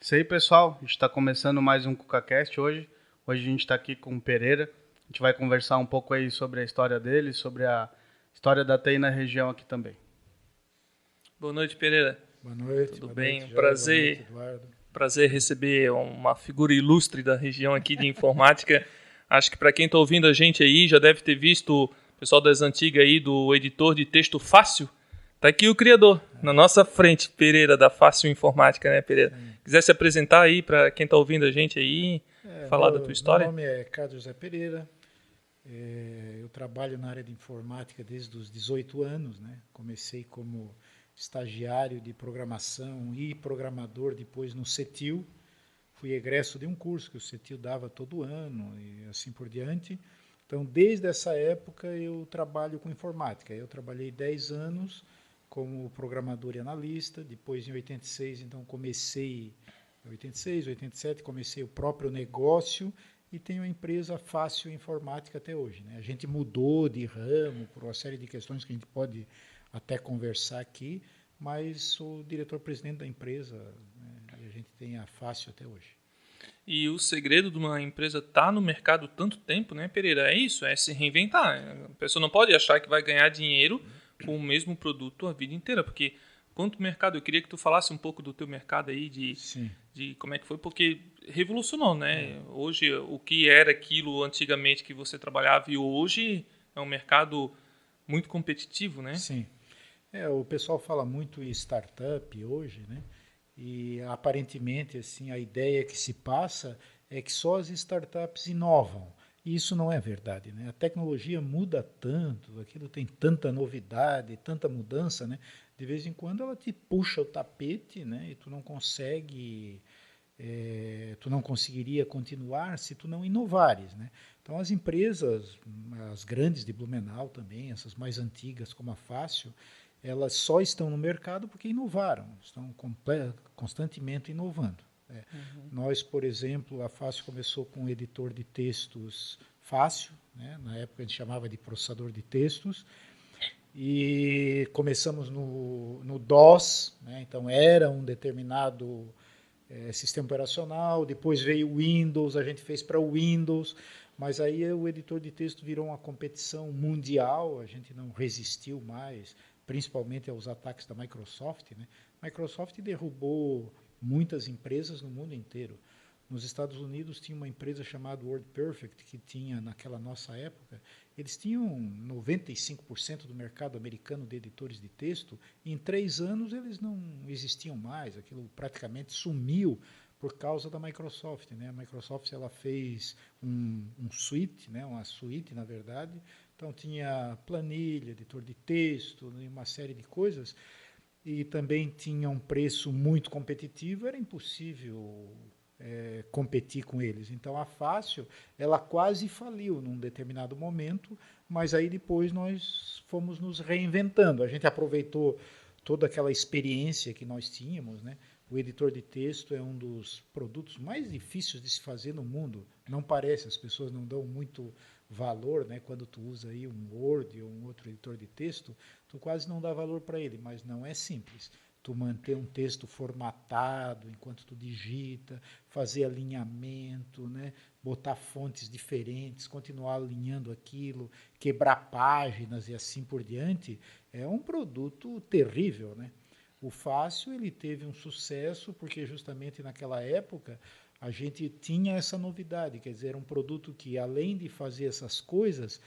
Isso aí, pessoal. A gente está começando mais um CucaCast hoje. Hoje a gente está aqui com o Pereira. A gente vai conversar um pouco aí sobre a história dele, sobre a história da TI na região aqui também. Boa noite, Pereira. Boa noite. Tudo boa bem? Noite, Prazer, boa noite, Eduardo. prazer receber uma figura ilustre da região aqui de informática. Acho que para quem está ouvindo a gente aí já deve ter visto o pessoal das antigas aí do editor de texto Fácil. Tá aqui o criador, na nossa frente, Pereira, da Fácil Informática, né, Pereira? Sim. Quiser se apresentar aí para quem está ouvindo a gente aí, falar da tua história? Meu nome é Carlos José Pereira. Eu trabalho na área de informática desde os 18 anos, né? Comecei como estagiário de programação e programador depois no CETIL. Fui egresso de um curso que o CETIL dava todo ano e assim por diante. Então, desde essa época, eu trabalho com informática. Eu trabalhei 10 anos como programador e analista. Depois, em 86, então, comecei... 86, 87, comecei o próprio negócio e tenho a empresa Fácil Informática até hoje, né? A gente mudou de ramo por uma série de questões que a gente pode até conversar aqui, mas sou diretor-presidente da empresa, né? E a gente tem a Fácil até hoje. E o segredo de uma empresa estar no mercado tanto tempo, né, Pereira? É isso, é se reinventar. A pessoa não pode achar que vai ganhar dinheiro com o mesmo produto a vida inteira, porque quanto mercado, eu queria que tu falasse um pouco do teu mercado aí, de como é que foi, porque revolucionou, né? Hoje, o que era aquilo antigamente que você trabalhava e hoje é um mercado muito competitivo, né? Sim. O pessoal fala muito em startup hoje, né? E aparentemente assim, a ideia que se passa é que só as startups inovam. E isso não é verdade, né? A tecnologia muda tanto, aquilo tem tanta novidade, tanta mudança, né? De vez em quando ela te puxa o tapete, né? E tu não conseguiria continuar se tu não inovares, né? Então as empresas, as grandes de Blumenau também, essas mais antigas como a Fácil, elas só estão no mercado porque inovaram, estão constantemente inovando. Nós, por exemplo, a Fácil começou com um editor de textos Fácil, né? Na época a gente chamava de processador de textos, e começamos no DOS, né? Então era um determinado sistema operacional, depois veio o Windows, a gente fez para o Windows, mas aí o editor de texto virou uma competição mundial, a gente não resistiu mais, principalmente aos ataques da Microsoft, né? A Microsoft derrubou muitas empresas no mundo inteiro. Nos Estados Unidos tinha uma empresa chamada WordPerfect, que tinha, naquela nossa época, eles tinham 95% do mercado americano de editores de texto, e em 3 anos eles não existiam mais, aquilo praticamente sumiu por causa da Microsoft, né? A Microsoft ela fez um suite, né? Uma suíte, na verdade, então tinha planilha, editor de texto, uma série de coisas, e também tinha um preço muito competitivo, era impossível competir com eles. Então a Fácil, ela quase faliu num determinado momento, mas aí depois nós fomos nos reinventando. A gente aproveitou toda aquela experiência que nós tínhamos, né? O editor de texto é um dos produtos mais difíceis de se fazer no mundo. Não parece, as pessoas não dão muito valor, né? Quando tu usa aí um Word ou um outro editor de texto, tu quase não dá valor para ele, mas não é simples. Tu manter um texto formatado enquanto tu digita, fazer alinhamento, né? Botar fontes diferentes, continuar alinhando aquilo, quebrar páginas e assim por diante, é um produto terrível, né? O Fácil ele teve um sucesso porque justamente naquela época a gente tinha essa novidade, quer dizer, um produto que além de fazer essas coisas,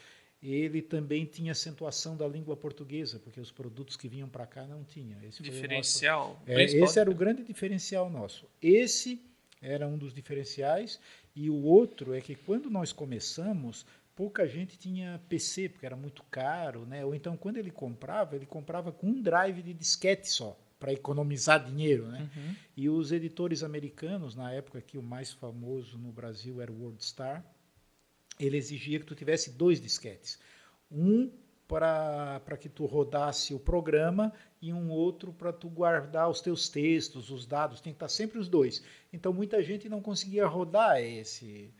ele também tinha acentuação da língua portuguesa, porque os produtos que vinham para cá não tinham. Esse diferencial. Esse era o grande diferencial nosso. Esse era um dos diferenciais, e o outro é que quando nós começamos, pouca gente tinha PC, porque era muito caro, né? Ou então quando ele comprava com um drive de disquete só, para economizar dinheiro, né? Uhum. E os editores americanos, na época que o mais famoso no Brasil era o WordStar, ele exigia que tu tivesse 2 disquetes. Um para que tu rodasse o programa e um outro para tu guardar os teus textos, os dados, tem que estar sempre os 2. Então muita gente não conseguia rodar esse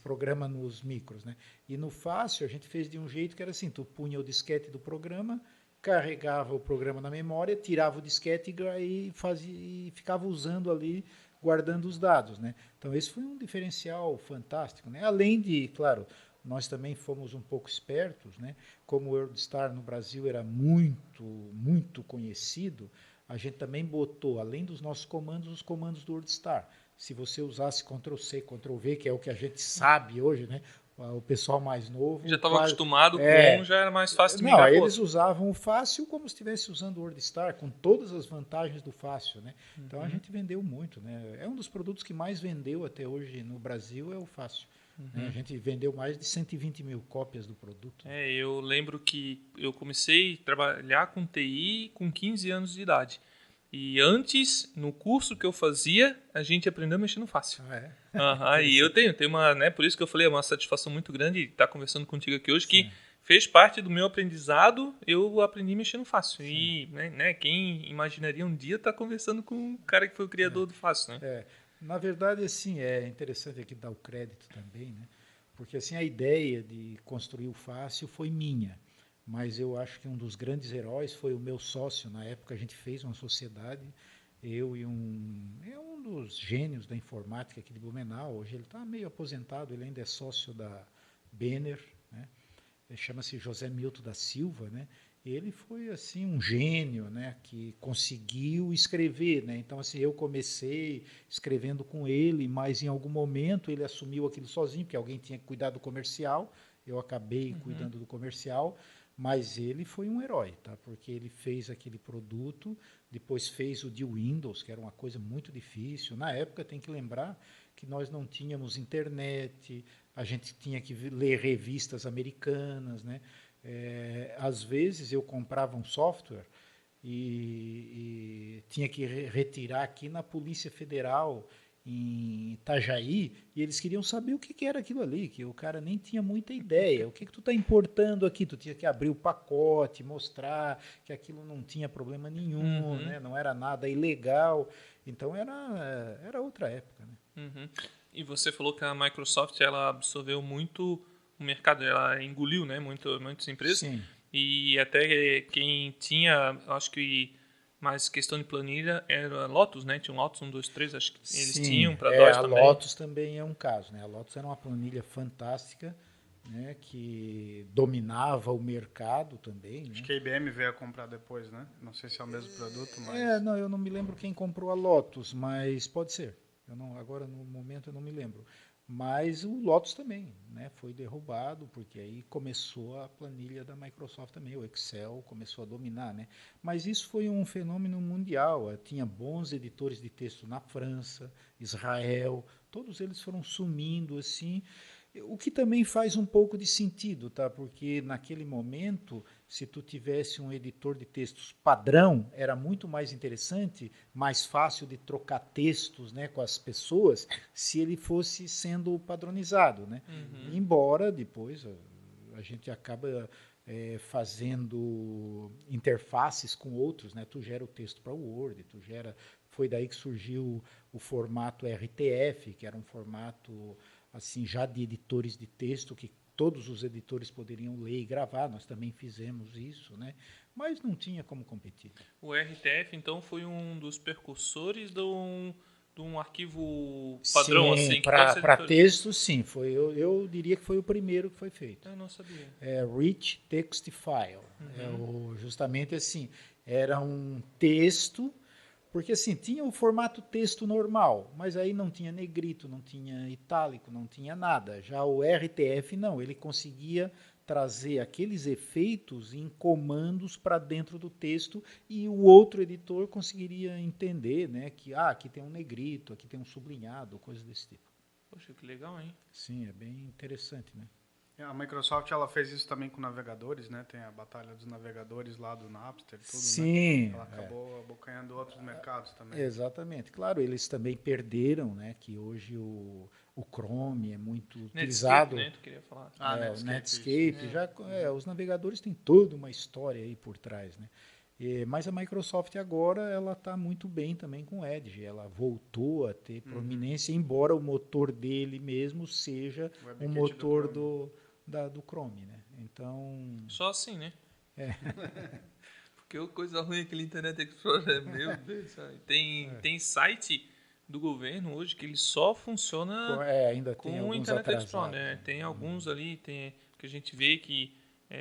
programa nos micros, né? E no Fácil a gente fez de um jeito que era assim, tu punha o disquete do programa, carregava o programa na memória, tirava o disquete e ficava usando ali, guardando os dados, né? Então, esse foi um diferencial fantástico, né? Além de, claro, nós também fomos um pouco espertos, né? Como o WorldStar no Brasil era muito conhecido, a gente também botou, além dos nossos comandos, os comandos do WorldStar. Se você usasse Ctrl+C, Ctrl+V, que é o que a gente sabe hoje, né? O pessoal mais novo... Já estava acostumado com, já era mais fácil de migrar. Não, eles usavam o fácil como se estivesse usando o WorldStar, com todas as vantagens do fácil, né? Então a gente vendeu muito, né? É um dos produtos que mais vendeu até hoje no Brasil, é o fácil. Né? A gente vendeu mais de 120 mil cópias do produto. Eu lembro que eu comecei a trabalhar com TI com 15 anos de idade. E antes, no curso que eu fazia, a gente aprendeu a mexer no fácil. E eu tenho uma, né, por isso que eu falei, é uma satisfação muito grande estar conversando contigo aqui hoje, Sim. que fez parte do meu aprendizado, eu aprendi a mexer no fácil. Sim. E né, quem imaginaria um dia estar conversando com o cara que foi o criador do fácil, né? Na verdade, assim, é interessante aqui dar o crédito também, né? Porque assim, a ideia de construir o fácil foi minha. Mas eu acho que um dos grandes heróis foi o meu sócio. Na época a gente fez uma sociedade, eu e um dos gênios da informática aqui de Blumenau. Hoje ele está meio aposentado, ele ainda é sócio da Benner, né? Ele chama-se José Milton da Silva, né? Ele foi assim um gênio, né, que conseguiu escrever, né? Então assim, eu comecei escrevendo com ele, mas em algum momento ele assumiu aquilo sozinho, porque alguém tinha que cuidar do comercial. Eu acabei cuidando do comercial. Mas ele foi um herói, tá? Porque ele fez aquele produto, depois fez o de Windows, que era uma coisa muito difícil. Na época, tem que lembrar que nós não tínhamos internet, a gente tinha que ler revistas americanas, né? Às vezes, eu comprava um software e tinha que retirar aqui na Polícia Federal, em Itajaí, e eles queriam saber o que era aquilo ali, que o cara nem tinha muita ideia. O que tu está importando aqui? Tu tinha que abrir o pacote, mostrar que aquilo não tinha problema nenhum, né? Não era nada ilegal. Então era outra época. Né? E você falou que a Microsoft ela absorveu muito o mercado, ela engoliu, né, muitas empresas. Sim. E até quem tinha, acho que mais questão de planilha era a Lotus, né? Tinha um Lotus 1, 2, 3, acho que eles tinham para DOS também. A Lotus também é um caso, né? A Lotus era uma planilha fantástica, né? Que dominava o mercado também. Né? Acho que a IBM veio a comprar depois, né? Não sei se é o mesmo produto, mas... Não, eu não me lembro quem comprou a Lotus, mas pode ser. Agora, no momento, eu não me lembro. Mas o Lotus também, né, foi derrubado, porque aí começou a planilha da Microsoft também, o Excel começou a dominar. Né? Mas isso foi um fenômeno mundial. Tinha bons editores de texto na França, Israel, todos eles foram sumindo assim, o que também faz um pouco de sentido, tá? Porque naquele momento, se tu tivesse um editor de textos padrão, era muito mais interessante, mais fácil de trocar textos, né, com as pessoas, se ele fosse sendo padronizado. Né? Embora depois a gente acaba fazendo interfaces com outros, né? Tu gera o texto para o Word, foi daí que surgiu o formato RTF, que era um formato assim, já de editores de texto, que todos os editores poderiam ler e gravar, nós também fizemos isso, né? Mas não tinha como competir. O RTF, então, foi um dos precursores de um arquivo padrão, sim, assim? Para texto, sim. Eu diria que foi o primeiro que foi feito. Eu não sabia. Rich Text File. Justamente assim, era um texto... Porque assim, tinha o formato texto normal, mas aí não tinha negrito, não tinha itálico, não tinha nada. Já o RTF não, ele conseguia trazer aqueles efeitos em comandos para dentro do texto e o outro editor conseguiria entender, né, que aqui tem um negrito, aqui tem um sublinhado, coisas desse tipo. Poxa, que legal, hein? Sim, é bem interessante, né? A Microsoft ela fez isso também com navegadores, né? Tem a batalha dos navegadores lá do Napster, tudo, sim, né? Ela acabou abocanhando outros mercados também. Exatamente. Claro, eles também perderam, né? Que hoje o Chrome é muito Netscape, utilizado. Né? Tu queria falar. O Netscape. Os navegadores têm toda uma história aí por trás, né? Mas a Microsoft agora ela está muito bem também com o Edge. Ela voltou a ter prominência, embora o motor dele mesmo seja um motor do Chrome, né? Então... Só assim, né? Que coisa ruim aquele Internet Explorer, meu Deus. Tem site do governo hoje que ele só funciona ainda com tem o alguns Internet atrasados, Explorer. né? Tem alguns ali que a gente vê que,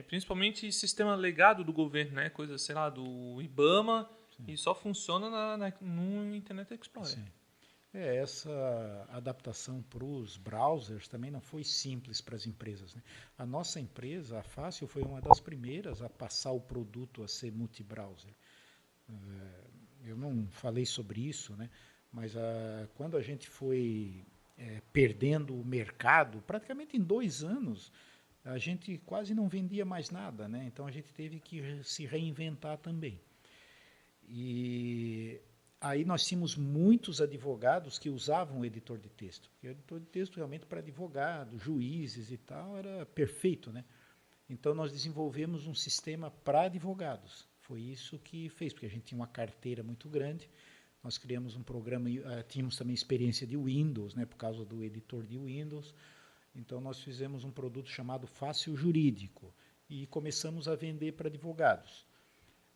principalmente sistema legado do governo, né? Coisa, sei lá, do IBAMA, e só funciona no Internet Explorer. Sim. Essa adaptação para os browsers também não foi simples para as empresas, né? A nossa empresa, a Fácil, foi uma das primeiras a passar o produto a ser multi-browser. Eu não falei sobre isso, né? Mas quando a gente foi perdendo o mercado, praticamente em 2 anos, a gente quase não vendia mais nada, né? Então a gente teve que se reinventar também. E aí nós tínhamos muitos advogados que usavam o editor de texto. Porque o editor de texto realmente para advogados, juízes e tal era perfeito, né? Então nós desenvolvemos um sistema para advogados. Foi isso que fez, porque a gente tinha uma carteira muito grande. Nós criamos um programa, tínhamos também experiência de Windows, né, por causa do editor de Windows. Então nós fizemos um produto chamado Fácil Jurídico e começamos a vender para advogados.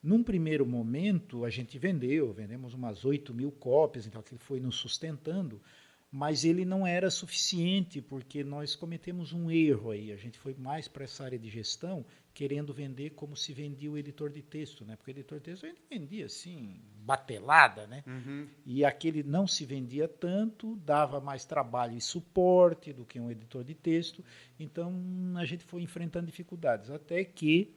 Num primeiro momento, a gente vendemos umas 8.000 cópias, então aquilo foi nos sustentando, mas ele não era suficiente, porque nós cometemos um erro aí. A gente foi mais para essa área de gestão, querendo vender como se vendia o editor de texto, né? Porque o editor de texto a gente vendia assim, batelada, né? Uhum. E aquele não se vendia tanto, dava mais trabalho e suporte do que um editor de texto, então a gente foi enfrentando dificuldades, até que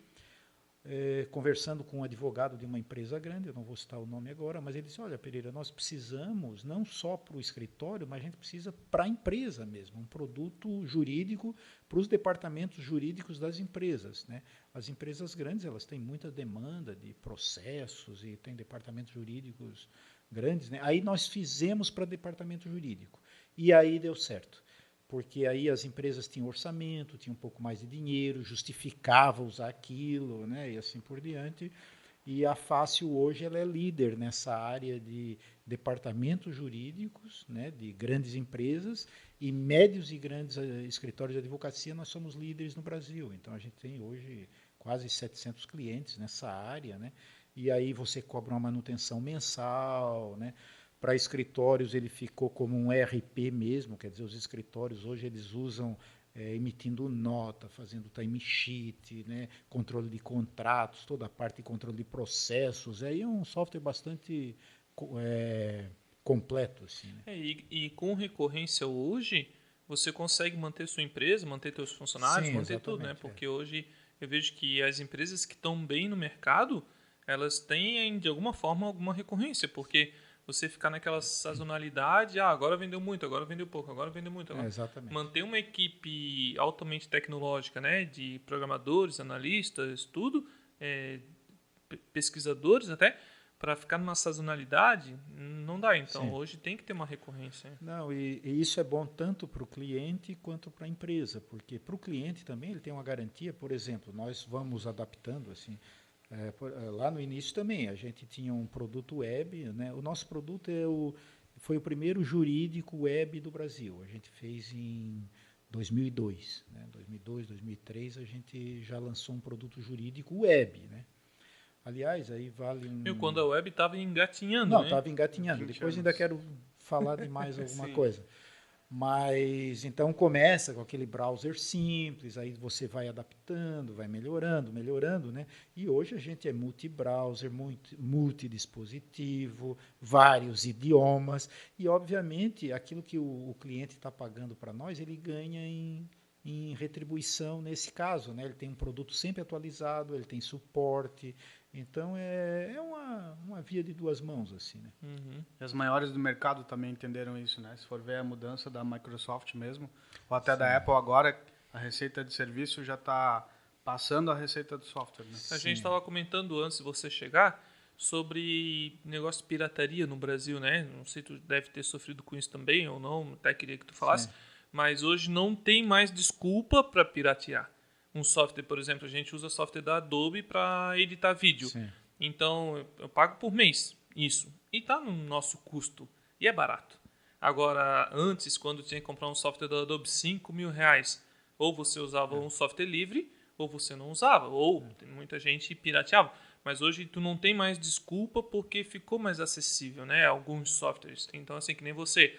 conversando com um advogado de uma empresa grande, eu não vou citar o nome agora, mas ele disse, olha, Pereira, nós precisamos não só para o escritório, mas a gente precisa para a empresa mesmo, um produto jurídico para os departamentos jurídicos das empresas, né? As empresas grandes, elas têm muita demanda de processos e tem departamentos jurídicos grandes, né? Aí nós fizemos para departamento jurídico e aí deu certo. Porque aí as empresas tinham orçamento, tinham um pouco mais de dinheiro, justificava usar aquilo, né, e assim por diante. E a Fácil hoje ela é líder nessa área de departamentos jurídicos, né, de grandes empresas, e médios e grandes escritórios de advocacia, nós somos líderes no Brasil. Então a gente tem hoje quase 700 clientes nessa área, né, e aí você cobra uma manutenção mensal, né. Para escritórios ele ficou como um ERP mesmo, quer dizer, os escritórios hoje eles usam emitindo nota, fazendo time sheet, né, controle de contratos, toda a parte de controle de processos. Aí é um software bastante completo. Assim, né? E com recorrência hoje, você consegue manter sua empresa, manter seus funcionários, Sim, manter tudo, né? Porque hoje eu vejo que as empresas que estão bem no mercado, elas têm, de alguma forma, alguma recorrência, porque você ficar naquela sazonalidade, agora vendeu muito, agora vendeu pouco, agora vendeu muito. Agora. Exatamente. Manter uma equipe altamente tecnológica, né, de programadores, analistas, tudo, pesquisadores até, para ficar numa sazonalidade, não dá. Então, Sim. Hoje tem que ter uma recorrência. Não, e isso é bom tanto para o cliente quanto para a empresa, porque para o cliente também ele tem uma garantia. Por exemplo, nós vamos adaptando assim. Lá no início também, a gente tinha um produto web, né? O nosso produto foi o primeiro jurídico web do Brasil. A gente fez em 2002. Né? 2002, 2003, a gente já lançou um produto jurídico web. Né? Aliás, aí vale um... Quando a web estava engatinhando, Não, estava engatinhando. Depois ainda quero falar de mais alguma coisa. Mas, então, começa com aquele browser simples, aí você vai adaptando, vai melhorando, né? E hoje a gente é multi-browser, multidispositivo, vários idiomas, e, obviamente, aquilo que o cliente está pagando para nós, ele ganha em retribuição nesse caso, né? Ele tem um produto sempre atualizado, ele tem suporte, então é uma via de duas mãos, assim, né? Uhum. E as maiores do mercado também entenderam isso, né? Se for ver a mudança da Microsoft mesmo, ou até Sim. da Apple agora, a receita de serviço já está passando a receita do software, né? A gente estava comentando antes de você chegar sobre negócio de pirataria no Brasil, né? Não sei, tu deve ter sofrido com isso também ou não, até queria que tu falasse. Sim. Mas hoje não tem mais desculpa para piratear. Um software, por exemplo, a gente usa software da Adobe para editar vídeo. Sim. Então, eu pago por mês isso. E está no nosso custo. E é barato. Agora, antes, quando tinha que comprar um software da Adobe, R$5.000. Ou você usava um software livre, ou você não usava. Ou muita gente pirateava. Mas hoje tu não tem mais desculpa porque ficou mais acessível, né? Alguns softwares. Então, assim, que nem você.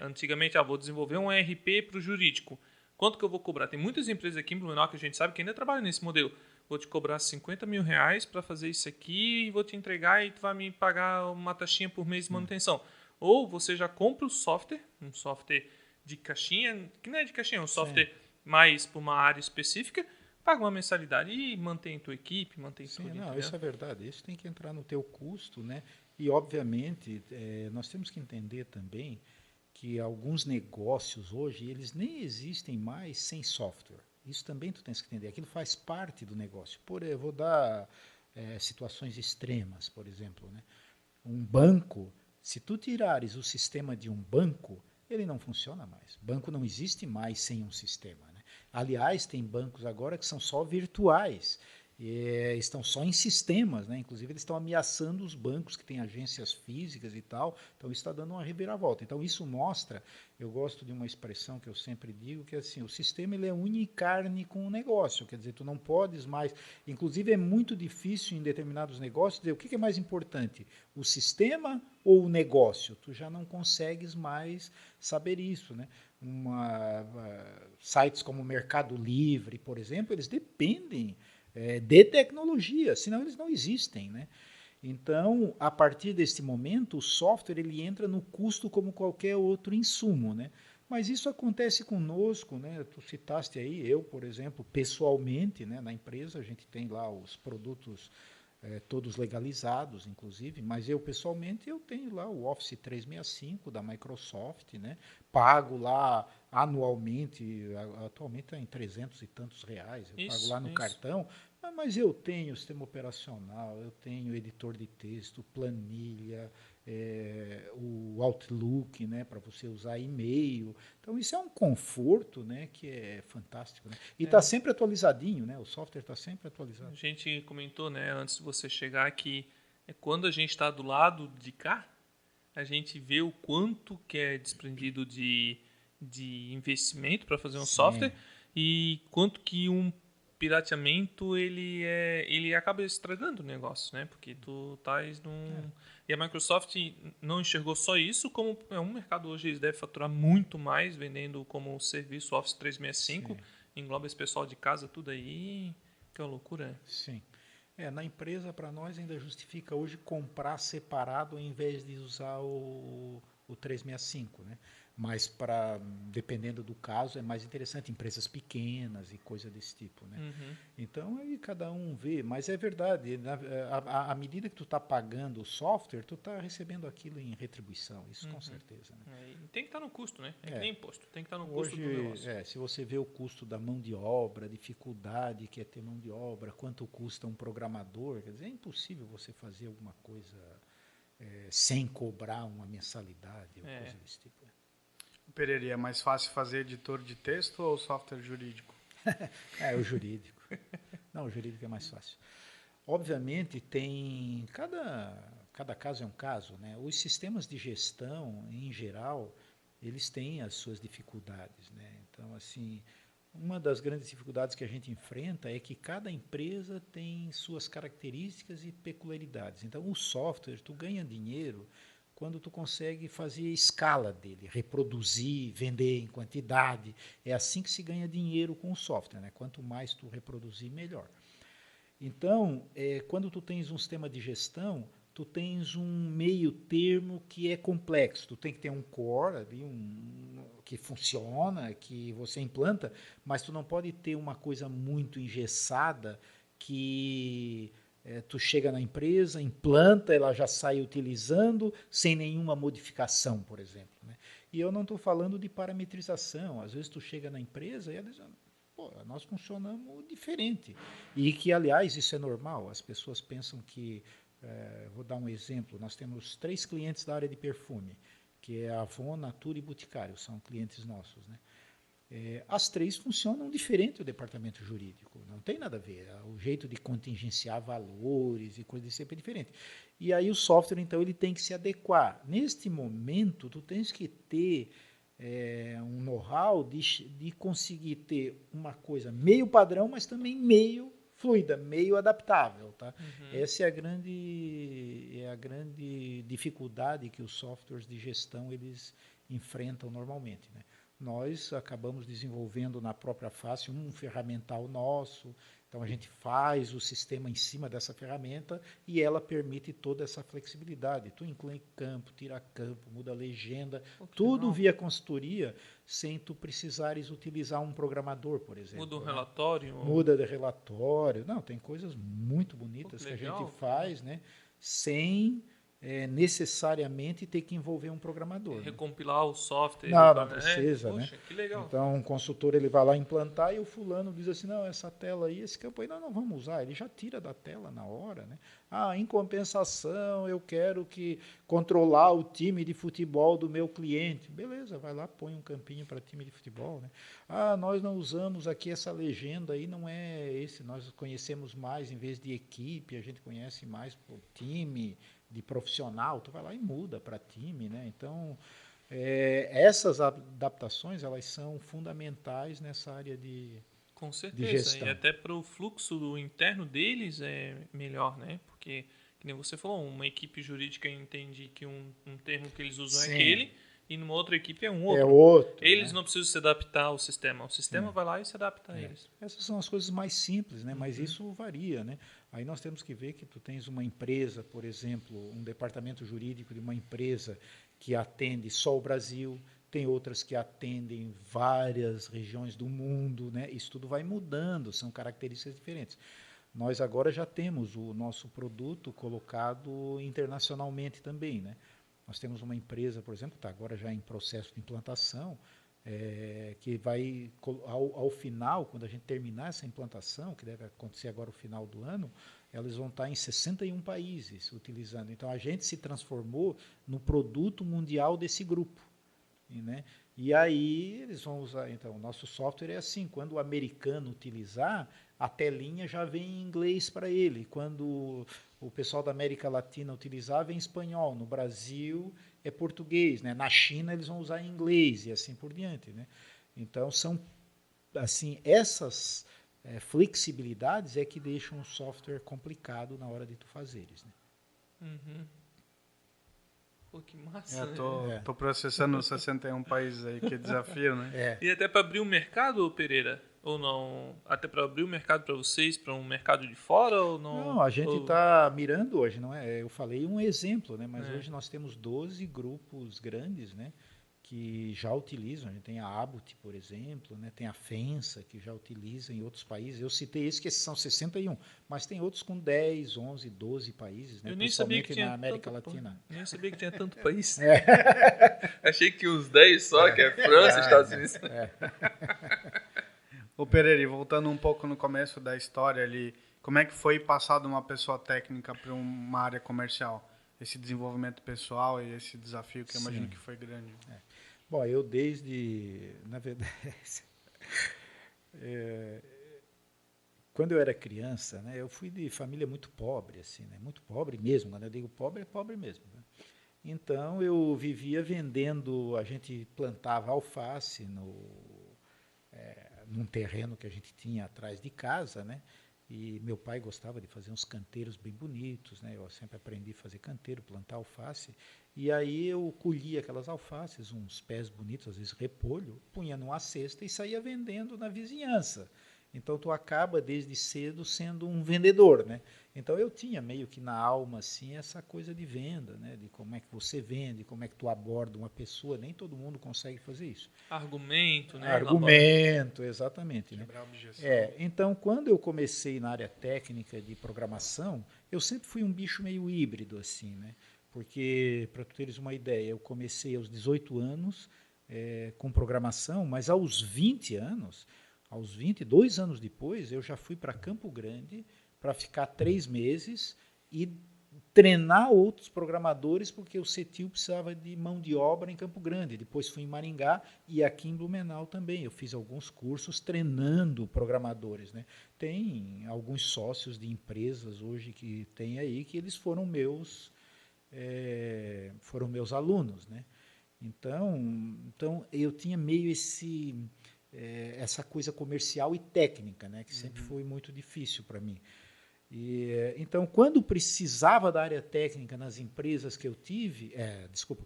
Antigamente, vou desenvolver um ERP para o jurídico. Quanto que eu vou cobrar? Tem muitas empresas aqui em Blumenau que a gente sabe que ainda trabalham nesse modelo. Vou te cobrar 50 mil reais para fazer isso aqui e vou te entregar e tu vai me pagar uma taxinha por mês de manutenção. Ou você já compra o software, um software de caixinha, que não é de caixinha, é um software mais para uma área específica, paga uma mensalidade e mantém tua equipe, mantém tudo. Não, isso é verdade. Isso tem que entrar no teu custo, né? E, obviamente, nós temos que entender também que alguns negócios hoje, eles nem existem mais sem software. Isso também tu tens que entender. Aquilo faz parte do negócio. Eu vou dar situações extremas, por exemplo, né? Um banco, se tu tirares o sistema de um banco, ele não funciona mais. Banco não existe mais sem um sistema, né? Aliás, tem bancos agora que são só virtuais. Estão só em sistemas, né? Inclusive eles estão ameaçando os bancos que têm agências físicas e tal, então isso está dando uma reviravolta. Então isso mostra, eu gosto de uma expressão que eu sempre digo, que é assim, o sistema ele é unha e carne com o negócio, quer dizer, tu não podes mais, inclusive é muito difícil em determinados negócios dizer o que é mais importante, o sistema ou o negócio, tu já não consegues mais saber isso, né? Sites como o Mercado Livre, por exemplo, eles dependem de tecnologia, senão eles não existem, né? Então, a partir desse momento, o software ele entra no custo como qualquer outro insumo, né? Mas isso acontece conosco, né? Tu citaste aí, eu, por exemplo, pessoalmente, né, na empresa, a gente tem lá os produtos todos legalizados, inclusive, mas eu, pessoalmente, eu tenho lá o Office 365 da Microsoft, né? Pago lá anualmente, atualmente está em 300 e tantos reais, eu pago lá no cartão, mas eu tenho sistema operacional, eu tenho editor de texto, planilha, o Outlook, né, para você usar e-mail. Então isso é um conforto, né, que é fantástico, né? E está sempre atualizadinho, né? O software está sempre atualizado. A gente comentou, né, antes de você chegar, que quando a gente está do lado de cá, a gente vê o quanto que é desprendido de investimento para fazer um software e quanto que um pirateamento ele acaba estragando o negócio, né? Porque tu estás num... E a Microsoft não enxergou só isso, como é um mercado hoje, eles devem faturar muito mais vendendo como serviço Office 365, engloba esse pessoal de casa, tudo aí, que é uma loucura. Sim. Na empresa, para nós, ainda justifica hoje comprar separado ao invés de usar o 365, né? Mas, dependendo do caso, é mais interessante empresas pequenas e coisa desse tipo, né? Uhum. Então, aí cada um vê. Mas é verdade, à medida que tu está pagando o software, tu está recebendo aquilo em retribuição, isso com certeza. Né? Tem que estar no custo, né? Que nem imposto, tem que estar no custo do hoje, negócio. se você vê o custo da mão de obra, a dificuldade que é ter mão de obra, quanto custa um programador, quer dizer, é impossível você fazer alguma coisa sem cobrar uma mensalidade ou coisa desse tipo. Pereira, é mais fácil fazer editor de texto ou software jurídico? O jurídico. Não, o jurídico é mais fácil. Obviamente, tem... Cada caso é um caso, né? Os sistemas de gestão, em geral, eles têm as suas dificuldades, né? Então, assim, uma das grandes dificuldades que a gente enfrenta é que cada empresa tem suas características e peculiaridades. Então, o software, tu ganha dinheiro quando tu consegue fazer escala dele, reproduzir, vender em quantidade. É assim que se ganha dinheiro com o software, né? Quanto mais tu reproduzir, melhor. Então, quando tu tens um sistema de gestão, tu tens um meio termo que é complexo. Tu tem que ter um core ali, que funciona, que você implanta, mas tu não pode ter uma coisa muito engessada que... tu chega na empresa, implanta, ela já sai utilizando sem nenhuma modificação, por exemplo. Né? E eu não estou falando de parametrização. Às vezes tu chega na empresa e ela diz, nós funcionamos diferente. E que, aliás, isso é normal. As pessoas pensam que... vou dar um exemplo. Nós temos 3 clientes da área de perfume, que é a Avon, Natura e Boticário. São clientes nossos, né? As 3 funcionam diferente do departamento jurídico, não tem nada a ver, o jeito de contingenciar valores e coisas assim é diferente. E aí o software, então, ele tem que se adequar. Neste momento, tu tens que ter um know-how de conseguir ter uma coisa meio padrão, mas também meio fluida, meio adaptável, tá? Uhum. Essa é a grande dificuldade que os softwares de gestão eles enfrentam normalmente, né? Nós acabamos desenvolvendo na própria Fácil um ferramental nosso, então a gente faz o sistema em cima dessa ferramenta e ela permite toda essa flexibilidade. Tu inclui campo, tira campo, muda a legenda, tudo legal. via consultoria, sem tu precisares utilizar um programador, por exemplo. Muda o né? relatório? Muda de relatório. Não, tem coisas muito bonitas que a legal, gente faz, né? Sem necessariamente ter que envolver um programador. Né? Recompilar o software. Não precisa, né? Poxa, que legal. Então, um consultor ele vai lá implantar e o fulano diz assim, não, essa tela aí, esse campo aí nós não vamos usar. Ele já tira da tela na hora, né? Em compensação, eu quero controlar o time de futebol do meu cliente. Beleza, vai lá, põe um campinho para time de futebol, né? Nós não usamos aqui essa legenda aí, não é esse, nós conhecemos mais, em vez de equipe, a gente conhece mais o time de profissional, tu vai lá e muda para time, né? Então, essas adaptações elas são fundamentais nessa área Com de certeza, gestão. e até para o fluxo interno deles é melhor, né? Porque, que nem você falou, uma equipe jurídica entende que um termo que eles usam Sim. é aquele, e numa outra equipe é um outro. É outro. Eles né? não precisam se adaptar ao sistema. O sistema vai lá e se adapta a eles. Essas são as coisas mais simples, né? Mas isso varia, né? Aí nós temos que ver que tu tens uma empresa, por exemplo, um departamento jurídico de uma empresa que atende só o Brasil, tem outras que atendem várias regiões do mundo, né? Isso tudo vai mudando, são características diferentes. Nós agora já temos o nosso produto colocado internacionalmente também, né? Nós temos uma empresa, por exemplo, que está agora já em processo de implantação, que vai, ao final, quando a gente terminar essa implantação, que deve acontecer agora no final do ano, elas vão estar em 61 países utilizando. Então, a gente se transformou no produto mundial desse grupo. Né? E aí, eles vão usar... Então, o nosso software é assim, quando o americano utilizar, a telinha já vem em inglês para ele. Quando o pessoal da América Latina utilizar, vem em espanhol. No Brasil é português, né? Na China eles vão usar inglês e assim por diante, né? Então são assim essas flexibilidades é que deixam o software complicado na hora de tu fazeres, né? Uhum. Pô, que massa, Tô processando 61 países aí, que desafio, né? E até para abrir um mercado, Pereira? Ou não? Até para abrir o mercado para vocês, para um mercado de fora ou não? Não, a gente está mirando hoje, não é? Eu falei um exemplo, né? Mas hoje nós temos 12 grupos grandes, né? Que já utilizam. A gente tem a Abut, por exemplo, né? Tem a Fensa, que já utiliza em outros países. Eu citei esses que são 61, mas tem outros com 10, 11, 12 países, né? Eu nem sabia que tinha na América Latina. Nem sabia que tinha tanto país. Achei que uns 10 só, que é França, Estados Unidos. Ô Pereira, e voltando um pouco no começo da história ali, como é que foi passar de uma pessoa técnica para uma área comercial? Esse desenvolvimento pessoal e esse desafio que eu imagino que foi grande. Bom, eu na verdade, quando eu era criança, né, eu fui de família muito pobre, assim, né, muito pobre mesmo. Quando eu digo pobre, é pobre mesmo. Né? Então eu vivia vendendo, a gente plantava alface num terreno que a gente tinha atrás de casa, né? E meu pai gostava de fazer uns canteiros bem bonitos, né? Eu sempre aprendi a fazer canteiro, plantar alface. E aí eu colhia aquelas alfaces, uns pés bonitos, às vezes repolho, punha numa cesta e saía vendendo na vizinhança. Então tu acaba desde cedo sendo um vendedor, né? Então eu tinha meio que na alma assim essa coisa de venda, né? De como é que você vende, como é que tu aborda uma pessoa. Nem todo mundo consegue fazer isso. Argumento, né? Argumento, exatamente. Quebrar objeção. Então, quando eu comecei na área técnica de programação, eu sempre fui um bicho meio híbrido, assim, né? Porque, para tu teres uma ideia, eu comecei aos 18 anos com programação, mas aos 20 anos, 2 anos depois, eu já fui para Campo Grande para ficar 3 meses e treinar outros programadores, porque o CETIL precisava de mão de obra em Campo Grande. Depois fui em Maringá e aqui em Blumenau também. Eu fiz alguns cursos treinando programadores. Né? Tem alguns sócios de empresas hoje que tem aí que eles foram meus alunos. Né? Então eu tinha meio essa coisa comercial e técnica, né, que sempre foi muito difícil para mim. Então, quando precisava da área técnica nas empresas que eu tive,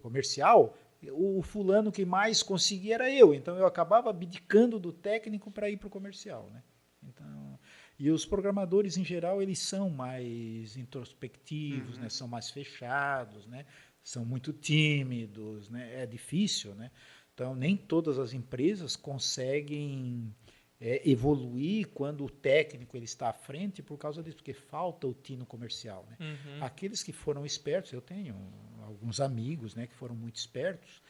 comercial, o fulano que mais conseguia era eu. Então, eu acabava abdicando do técnico para ir para o comercial, né? Então, e os programadores, em geral, eles são mais introspectivos, né? São mais fechados, né? São muito tímidos, né? É difícil, né? Então, nem todas as empresas conseguem evoluir quando o técnico ele está à frente por causa disso, porque falta o tino comercial, né? Aqueles que foram espertos, eu tenho alguns amigos, né, que foram muito espertos,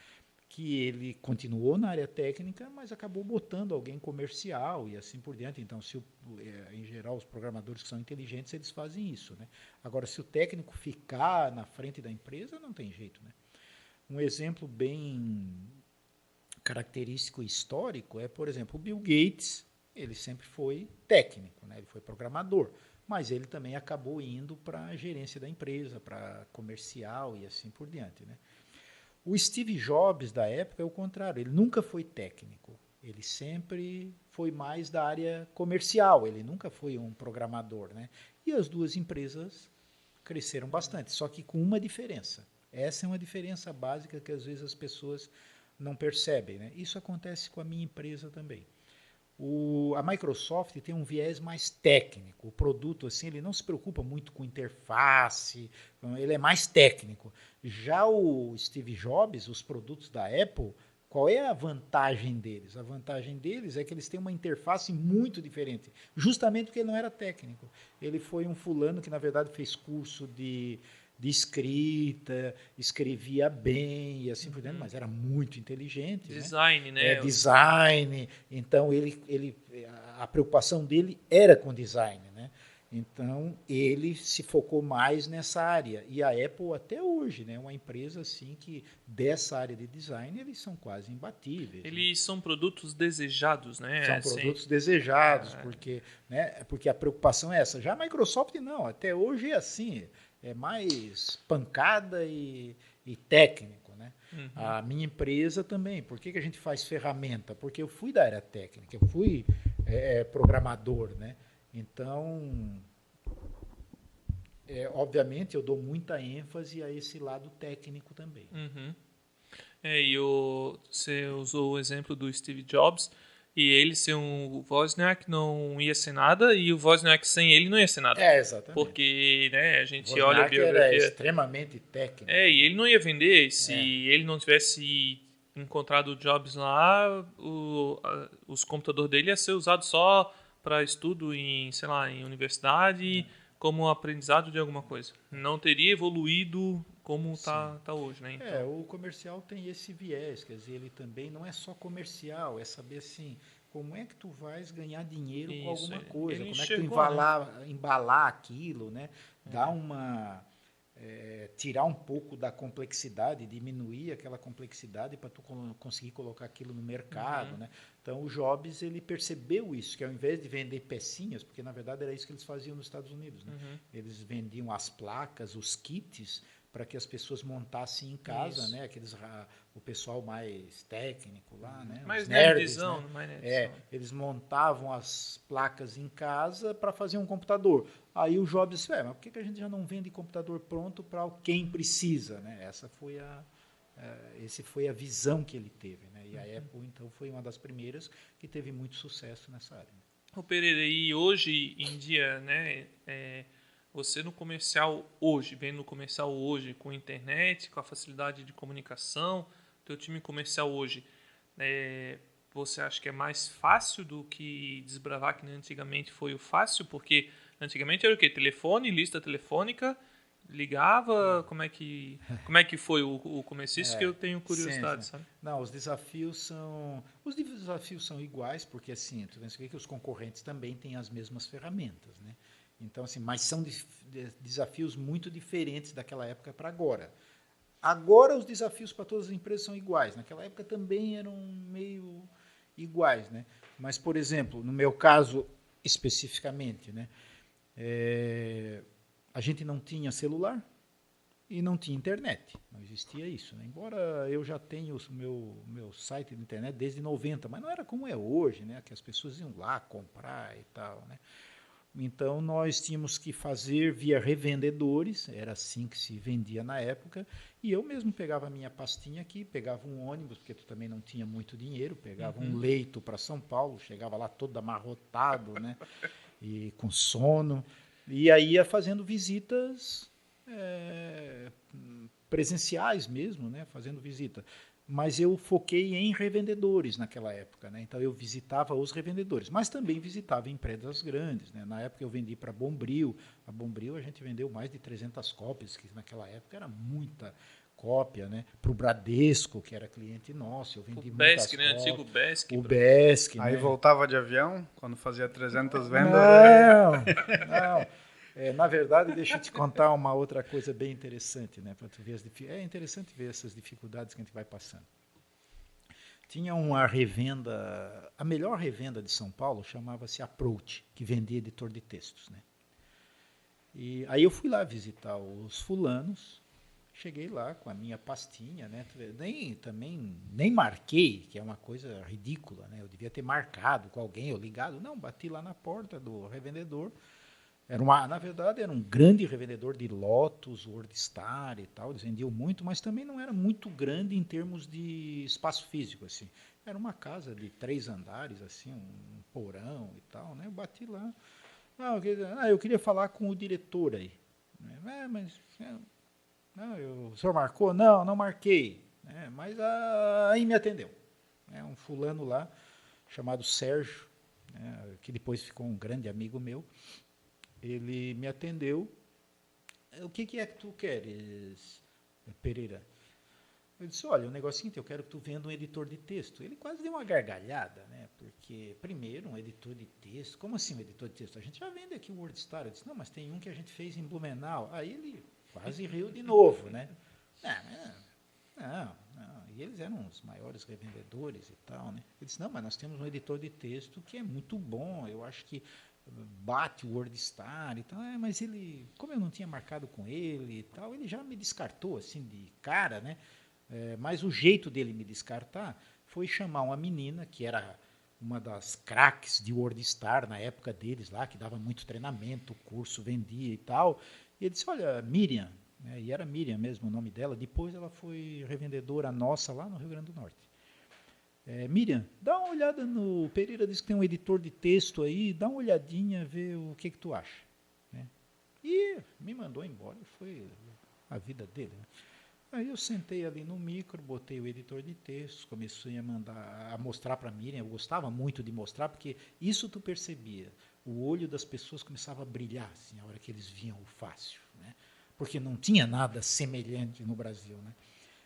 que ele continuou na área técnica, mas acabou botando alguém comercial e assim por diante. Então, em geral, os programadores que são inteligentes, eles fazem isso, né? Agora, se o técnico ficar na frente da empresa, não tem jeito, né? Um exemplo bem característico e histórico é, por exemplo, o Bill Gates. Ele sempre foi técnico, né? Ele foi programador, mas ele também acabou indo para a gerência da empresa, para comercial e assim por diante, né? O Steve Jobs da época é o contrário, ele nunca foi técnico, ele sempre foi mais da área comercial, ele nunca foi um programador, né? E as duas empresas cresceram bastante, só que com uma diferença. Essa é uma diferença básica que às vezes as pessoas não percebem, né? Isso acontece com a minha empresa também. A Microsoft tem um viés mais técnico. O produto assim, ele não se preocupa muito com interface, ele é mais técnico. Já o Steve Jobs, os produtos da Apple, qual é a vantagem deles? A vantagem deles é que eles têm uma interface muito diferente, justamente porque ele não era técnico. Ele foi um fulano que, na verdade, fez curso de escrita, escrevia bem e assim por diante, mas era muito inteligente. Design, né? Design. Então, a preocupação dele era com design, né? Então, ele se focou mais nessa área. E a Apple, até hoje, né, é uma empresa assim que, dessa área de design, eles são quase imbatíveis. Eles são produtos desejados, né? São produtos desejados, porque a preocupação é essa. Já a Microsoft, não. Até hoje é assim. É mais pancada e técnico, né? A minha empresa também. Por que a gente faz ferramenta? Porque eu fui da área técnica, eu fui programador, né? Então, obviamente, eu dou muita ênfase a esse lado técnico também. E você usou o exemplo do Steve Jobs, e ele sem o Wozniak não ia ser nada, e o Wozniak sem ele não ia ser nada. Exatamente. Porque, né, a gente Wozniak olha a biografia... era extremamente técnico. E ele não ia vender se ele não tivesse encontrado o Jobs lá, os computadores dele iam ser usados só para estudo em, sei lá, em universidade, como aprendizado de alguma coisa. Não teria evoluído como está hoje, né? Então, o comercial tem esse viés, quer dizer, ele também não é só comercial, é saber assim, como é que tu vais ganhar dinheiro com alguma coisa, como é que tu embalar aquilo, né? Dar tirar um pouco da complexidade, diminuir aquela complexidade para tu conseguir colocar aquilo no mercado, né? Então o Jobs ele percebeu isso, que ao invés de vender pecinhas, porque na verdade era isso que eles faziam nos Estados Unidos, né? Eles vendiam as placas, os kits para que as pessoas montassem em casa, né? O pessoal mais técnico lá, né? Mais nerdzão, né? Mais nerdzão. Eles montavam as placas em casa para fazer um computador. Aí o Jobs disse, mas por que a gente já não vende computador pronto para quem precisa, né? Essa foi a visão que ele teve, né? E a Apple, então, foi uma das primeiras que teve muito sucesso nessa área. O Pereira, e hoje em dia, né? Você no comercial hoje, vendo no comercial hoje com a internet, com a facilidade de comunicação, teu time comercial hoje, você acha que é mais fácil do que desbravar que antigamente foi o fácil? Porque antigamente era o quê? Telefone, lista telefônica, ligava, como é que foi o começo? Isso que eu tenho curiosidade, sabe? Não, os desafios são iguais, porque assim, tu vê que os concorrentes também têm as mesmas ferramentas, né? Então, assim, mas são desafios muito diferentes daquela época para agora. Agora os desafios para todas as empresas são iguais. Naquela época também eram meio iguais, né? Mas, por exemplo, no meu caso especificamente, né? A gente não tinha celular. e não tinha internet. Não existia isso, né? Embora eu já tenha o meu site de internet desde 90, mas não era como é hoje, né? Que as pessoas iam lá comprar e tal, né? Então, nós tínhamos que fazer via revendedores, era assim que se vendia na época, e eu mesmo pegava a minha pastinha aqui, pegava um ônibus, porque tu também não tinha muito dinheiro, pegava um leito para São Paulo, chegava lá todo amarrotado, né, e com sono, e aí ia fazendo visitas presenciais mesmo, né, fazendo visita. Mas eu foquei em revendedores naquela época, né? Então eu visitava os revendedores, mas também visitava empresas grandes, né? Na época eu vendi para a Bombril. A Bombril a gente vendeu mais de 300 cópias, que naquela época era muita cópia, né? Para o Bradesco, que era cliente nosso, eu vendi muitas Besc, né? Antigo Besc. O Besc, Aí né? voltava de avião, quando fazia 300 vendas. Não. Na verdade, deixa eu te contar uma outra coisa bem interessante, né? Para tu ver é interessante ver essas dificuldades que a gente vai passando. Tinha uma revenda, a melhor revenda de São Paulo chamava-se Approach, que vendia editor de textos, né? E aí eu fui lá visitar os fulanos, cheguei lá com a minha pastinha, né? Nem marquei, que é uma coisa ridícula, né? Eu devia ter marcado com alguém ou ligado. Não, bati lá na porta do revendedor. Na verdade, era um grande revendedor de Lotus, WordStar e tal. Eles vendiam muito, mas também não era muito grande em termos de espaço físico, assim. Era uma casa de 3 andares, assim, um porão e tal, né? Eu bati lá. Eu queria falar com o diretor aí. O senhor marcou? Não marquei. Mas aí me atendeu. Um fulano lá, chamado Sérgio, que depois ficou um grande amigo meu. Ele me atendeu. O que é que tu queres, Pereira? Eu disse, olha, o negócio é o seguinte, eu quero que tu venda um editor de texto. Ele quase deu uma gargalhada, né? Porque, primeiro, um editor de texto. Como assim um editor de texto? A gente já vende aqui o WordStar. Eu disse, não, mas tem um que a gente fez em Blumenau. Aí ele quase riu de novo, né? Não. E eles eram os maiores revendedores e tal, né? Ele disse, não, mas nós temos um editor de texto que é muito bom. Eu acho que bate o WordStar e tal, mas ele, como eu não tinha marcado com ele e tal, ele já me descartou assim de cara, né? Mas o jeito dele me descartar foi chamar uma menina que era uma das craques de WordStar na época deles lá, que dava muito treinamento, curso, vendia e tal, e ele disse, olha, Miriam, né? E era Miriam mesmo o nome dela, depois ela foi revendedora nossa lá no Rio Grande do Norte. Miriam, dá uma olhada no... Pereira disse que tem um editor de texto aí, dá uma olhadinha, vê o que tu acha. Né? E me mandou embora, foi a vida dele. Né? Aí eu sentei ali no micro, botei o editor de textos, comecei a mostrar para a Miriam, eu gostava muito de mostrar, porque isso tu percebia, o olho das pessoas começava a brilhar, assim, a hora que eles viam o fácil, né? Porque não tinha nada semelhante no Brasil, né?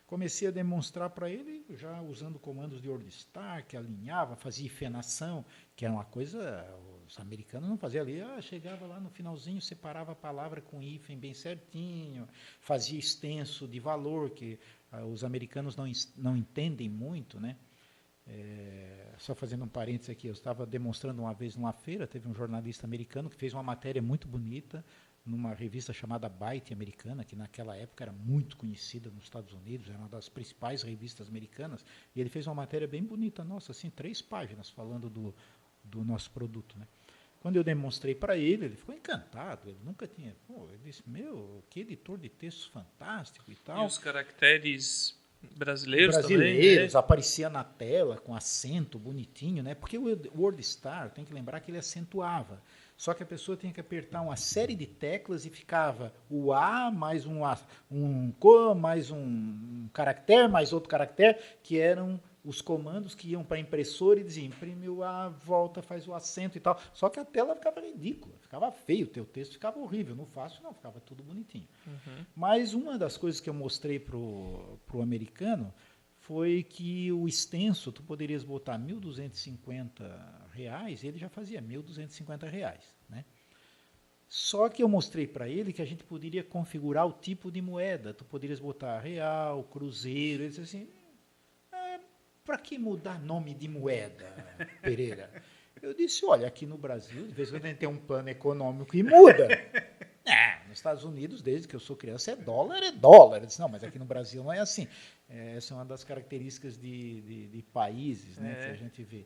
Comecei a demonstrar para ele, já usando comandos de WordStar, que alinhava, fazia hifenação, que era uma coisa, os americanos não faziam ali, chegava lá no finalzinho, separava a palavra com hífen bem certinho, fazia extenso de valor, que os americanos não entendem muito, né? Só fazendo um parênteses aqui, eu estava demonstrando uma vez numa feira, teve um jornalista americano que fez uma matéria muito bonita, numa revista chamada Byte americana, que naquela época era muito conhecida nos Estados Unidos, era uma das principais revistas americanas, e ele fez uma matéria bem bonita, nossa, assim, 3 páginas falando do nosso produto, né? Quando eu demonstrei para ele ficou encantado, ele nunca tinha, ele disse, que editor de textos fantástico e tal. E os caracteres brasileiros também, né? Aparecia na tela com acento bonitinho, né? Porque o WordStar, tem que lembrar que ele acentuava. Só que a pessoa tinha que apertar uma série de teclas e ficava o A mais mais um caractere, mais outro caractere, que eram os comandos que iam para a impressora e diziam, imprime o A, volta, faz o acento e tal. Só que a tela ficava ridícula, ficava feio, o teu texto ficava horrível. No fácil não, ficava tudo bonitinho. Uhum. Mas uma das coisas que eu mostrei pro americano foi que o extenso, tu poderias botar R$ 1.250 e ele já fazia R$ 1.250, né? Só que eu mostrei para ele que a gente poderia configurar o tipo de moeda. Tu poderias botar real, cruzeiro, ele disse assim, para que mudar nome de moeda, Pereira? Eu disse, olha, aqui no Brasil, de vez em quando a gente tem um plano econômico e muda. nos Estados Unidos, desde que eu sou criança, é dólar. Eu disse, não, mas aqui no Brasil não é assim. Essa é uma das características de países, né, que a gente vê.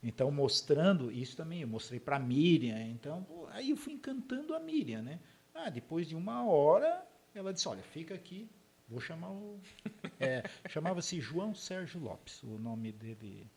Então, mostrando isso também, eu mostrei para a Miriam. Então, aí eu fui encantando a Miriam, né? Depois de 1 hora, ela disse, olha, fica aqui, vou chamar o... chamava-se João Sérgio Lopes, o nome dele...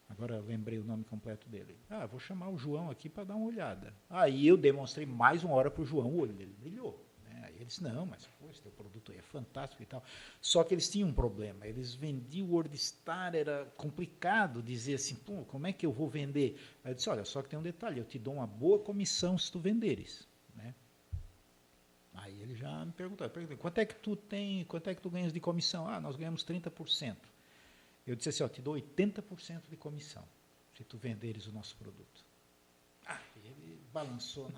Agora eu lembrei o nome completo dele. Vou chamar o João aqui para dar uma olhada. Aí eu demonstrei mais 1 hora para o João, o olho dele brilhou. Aí ele disse, não, mas esse teu produto aí é fantástico e tal. Só que eles tinham um problema, eles vendiam o WordStar, era complicado dizer assim, pô, como é que eu vou vender? Aí eu disse, olha, só que tem um detalhe, eu te dou uma boa comissão se tu venderes. Né? Aí ele já me perguntou, quanto é que tu ganhas de comissão? Nós ganhamos 30%. Eu disse assim, te dou 80% de comissão, se tu venderes o nosso produto. Ele balançou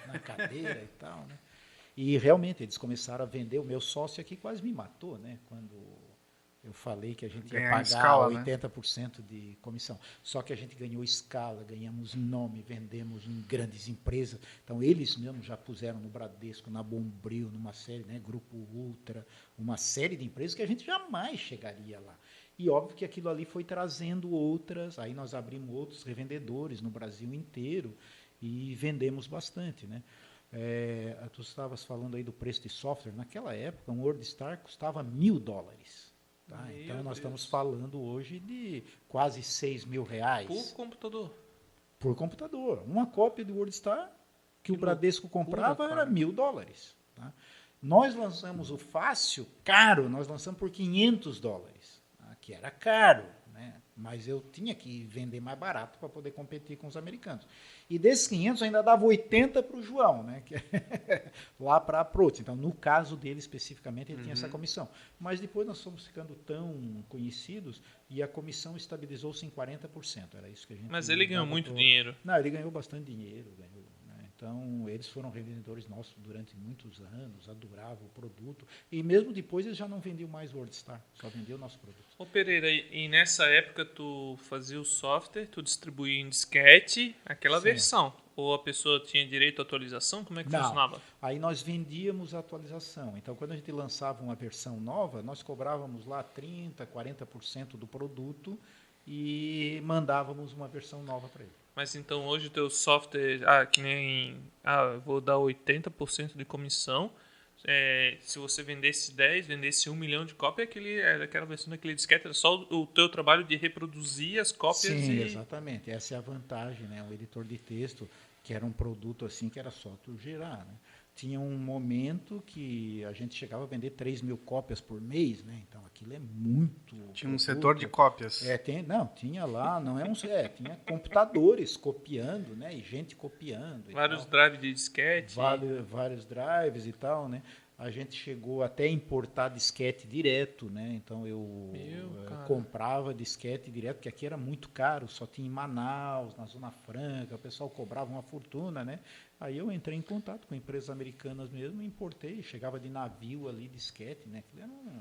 na cadeira e tal, né? E realmente eles começaram a vender. O meu sócio aqui quase me matou, né? Quando eu falei que a gente ia pagar escala, 80% de comissão. Só que a gente ganhou escala, ganhamos nome, vendemos em grandes empresas. Então, eles mesmos já puseram no Bradesco, na Bombril, numa série, né? Grupo Ultra, uma série de empresas que a gente jamais chegaria lá. E óbvio que aquilo ali foi trazendo outras. Aí nós abrimos outros revendedores no Brasil inteiro e vendemos bastante, né? Tu estavas falando aí do preço de software. Naquela época, um WordStar custava $1.000. Tá? Então, nós estamos falando hoje de quase R$6.000. Por computador? Por computador. Uma cópia do WordStar que o Bradesco comprava era $1.000. Tá? Nós lançamos o Fácil, caro, nós lançamos por $500, que era caro. Né? Mas eu tinha que vender mais barato para poder competir com os americanos. E desses 500 ainda dava 80 para o João, né? Que lá para a Approach. Então, no caso dele especificamente, ele tinha essa comissão. Mas depois nós fomos ficando tão conhecidos e a comissão estabilizou-se em 40%. Era isso que a gente... Mas ele ganhou muito dinheiro. Não, ele ganhou bastante dinheiro. Né? Então, eles foram revendedores nossos durante muitos anos, adoravam o produto. E mesmo depois, eles já não vendiam mais WordStar, só vendiam o nosso produto. Ô Pereira, e nessa época tu fazia o software, tu distribuía em disquete, aquela versão? Ou a pessoa tinha direito à atualização? Como é que funcionava? Aí nós vendíamos a atualização. Então, quando a gente lançava uma versão nova, nós cobrávamos lá 30%, 40% do produto e mandávamos uma versão nova para ele. Mas então hoje o teu software, que nem, eu vou dar 80% de comissão, se você vendesse 10, vendesse 1 milhão de cópias, aquela versão daquele disquete, era só o teu trabalho de reproduzir as cópias. Sim, exatamente. Essa é a vantagem, né? O editor de texto, que era um produto assim, que era só tu gerar, né? Tinha um momento que a gente chegava a vender 3.000 cópias por mês, né? Então aquilo é muito. Tinha um setor de cópias. Tinha lá, não é um. Tinha computadores copiando, né? E gente copiando. Vários drives de disquete. Vários drives e tal, né? A gente chegou até a importar disquete direto, né? Então eu comprava disquete direto, porque aqui era muito caro, só tinha em Manaus, na Zona Franca, o pessoal cobrava uma fortuna, né? Aí eu entrei em contato com empresas americanas mesmo, importei, chegava de navio ali, disquete, né?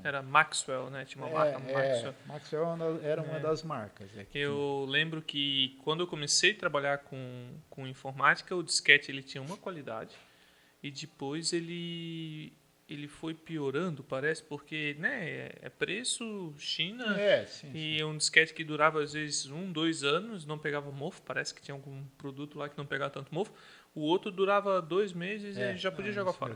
Era Maxwell, né? Tinha uma marca Maxwell. Maxwell era uma das marcas. Eu lembro que quando eu comecei a trabalhar com informática, o disquete ele tinha uma qualidade e depois ele foi piorando, parece, porque né, é preço China e um disquete que durava às vezes 1, 2 anos, não pegava mofo, parece que tinha algum produto lá que não pegava tanto mofo. O outro durava 2 meses e já podia jogar fora.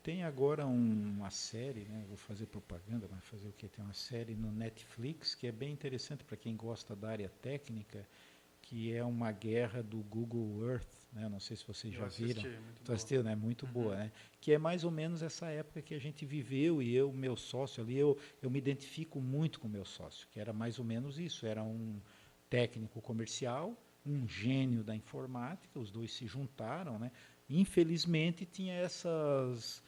Tem agora uma série, né? Vou fazer propaganda, mas fazer o quê? Tem uma série no Netflix que é bem interessante para quem gosta da área técnica, que é uma guerra do Google Earth, né? Não sei se vocês já viram. Tu assistiu, né? Muito boa, né? Que é mais ou menos essa época que a gente viveu e eu, meu sócio ali, eu me identifico muito com o meu sócio, que era mais ou menos isso, era um técnico comercial, um gênio da informática, os dois se juntaram, né? Infelizmente tinha essas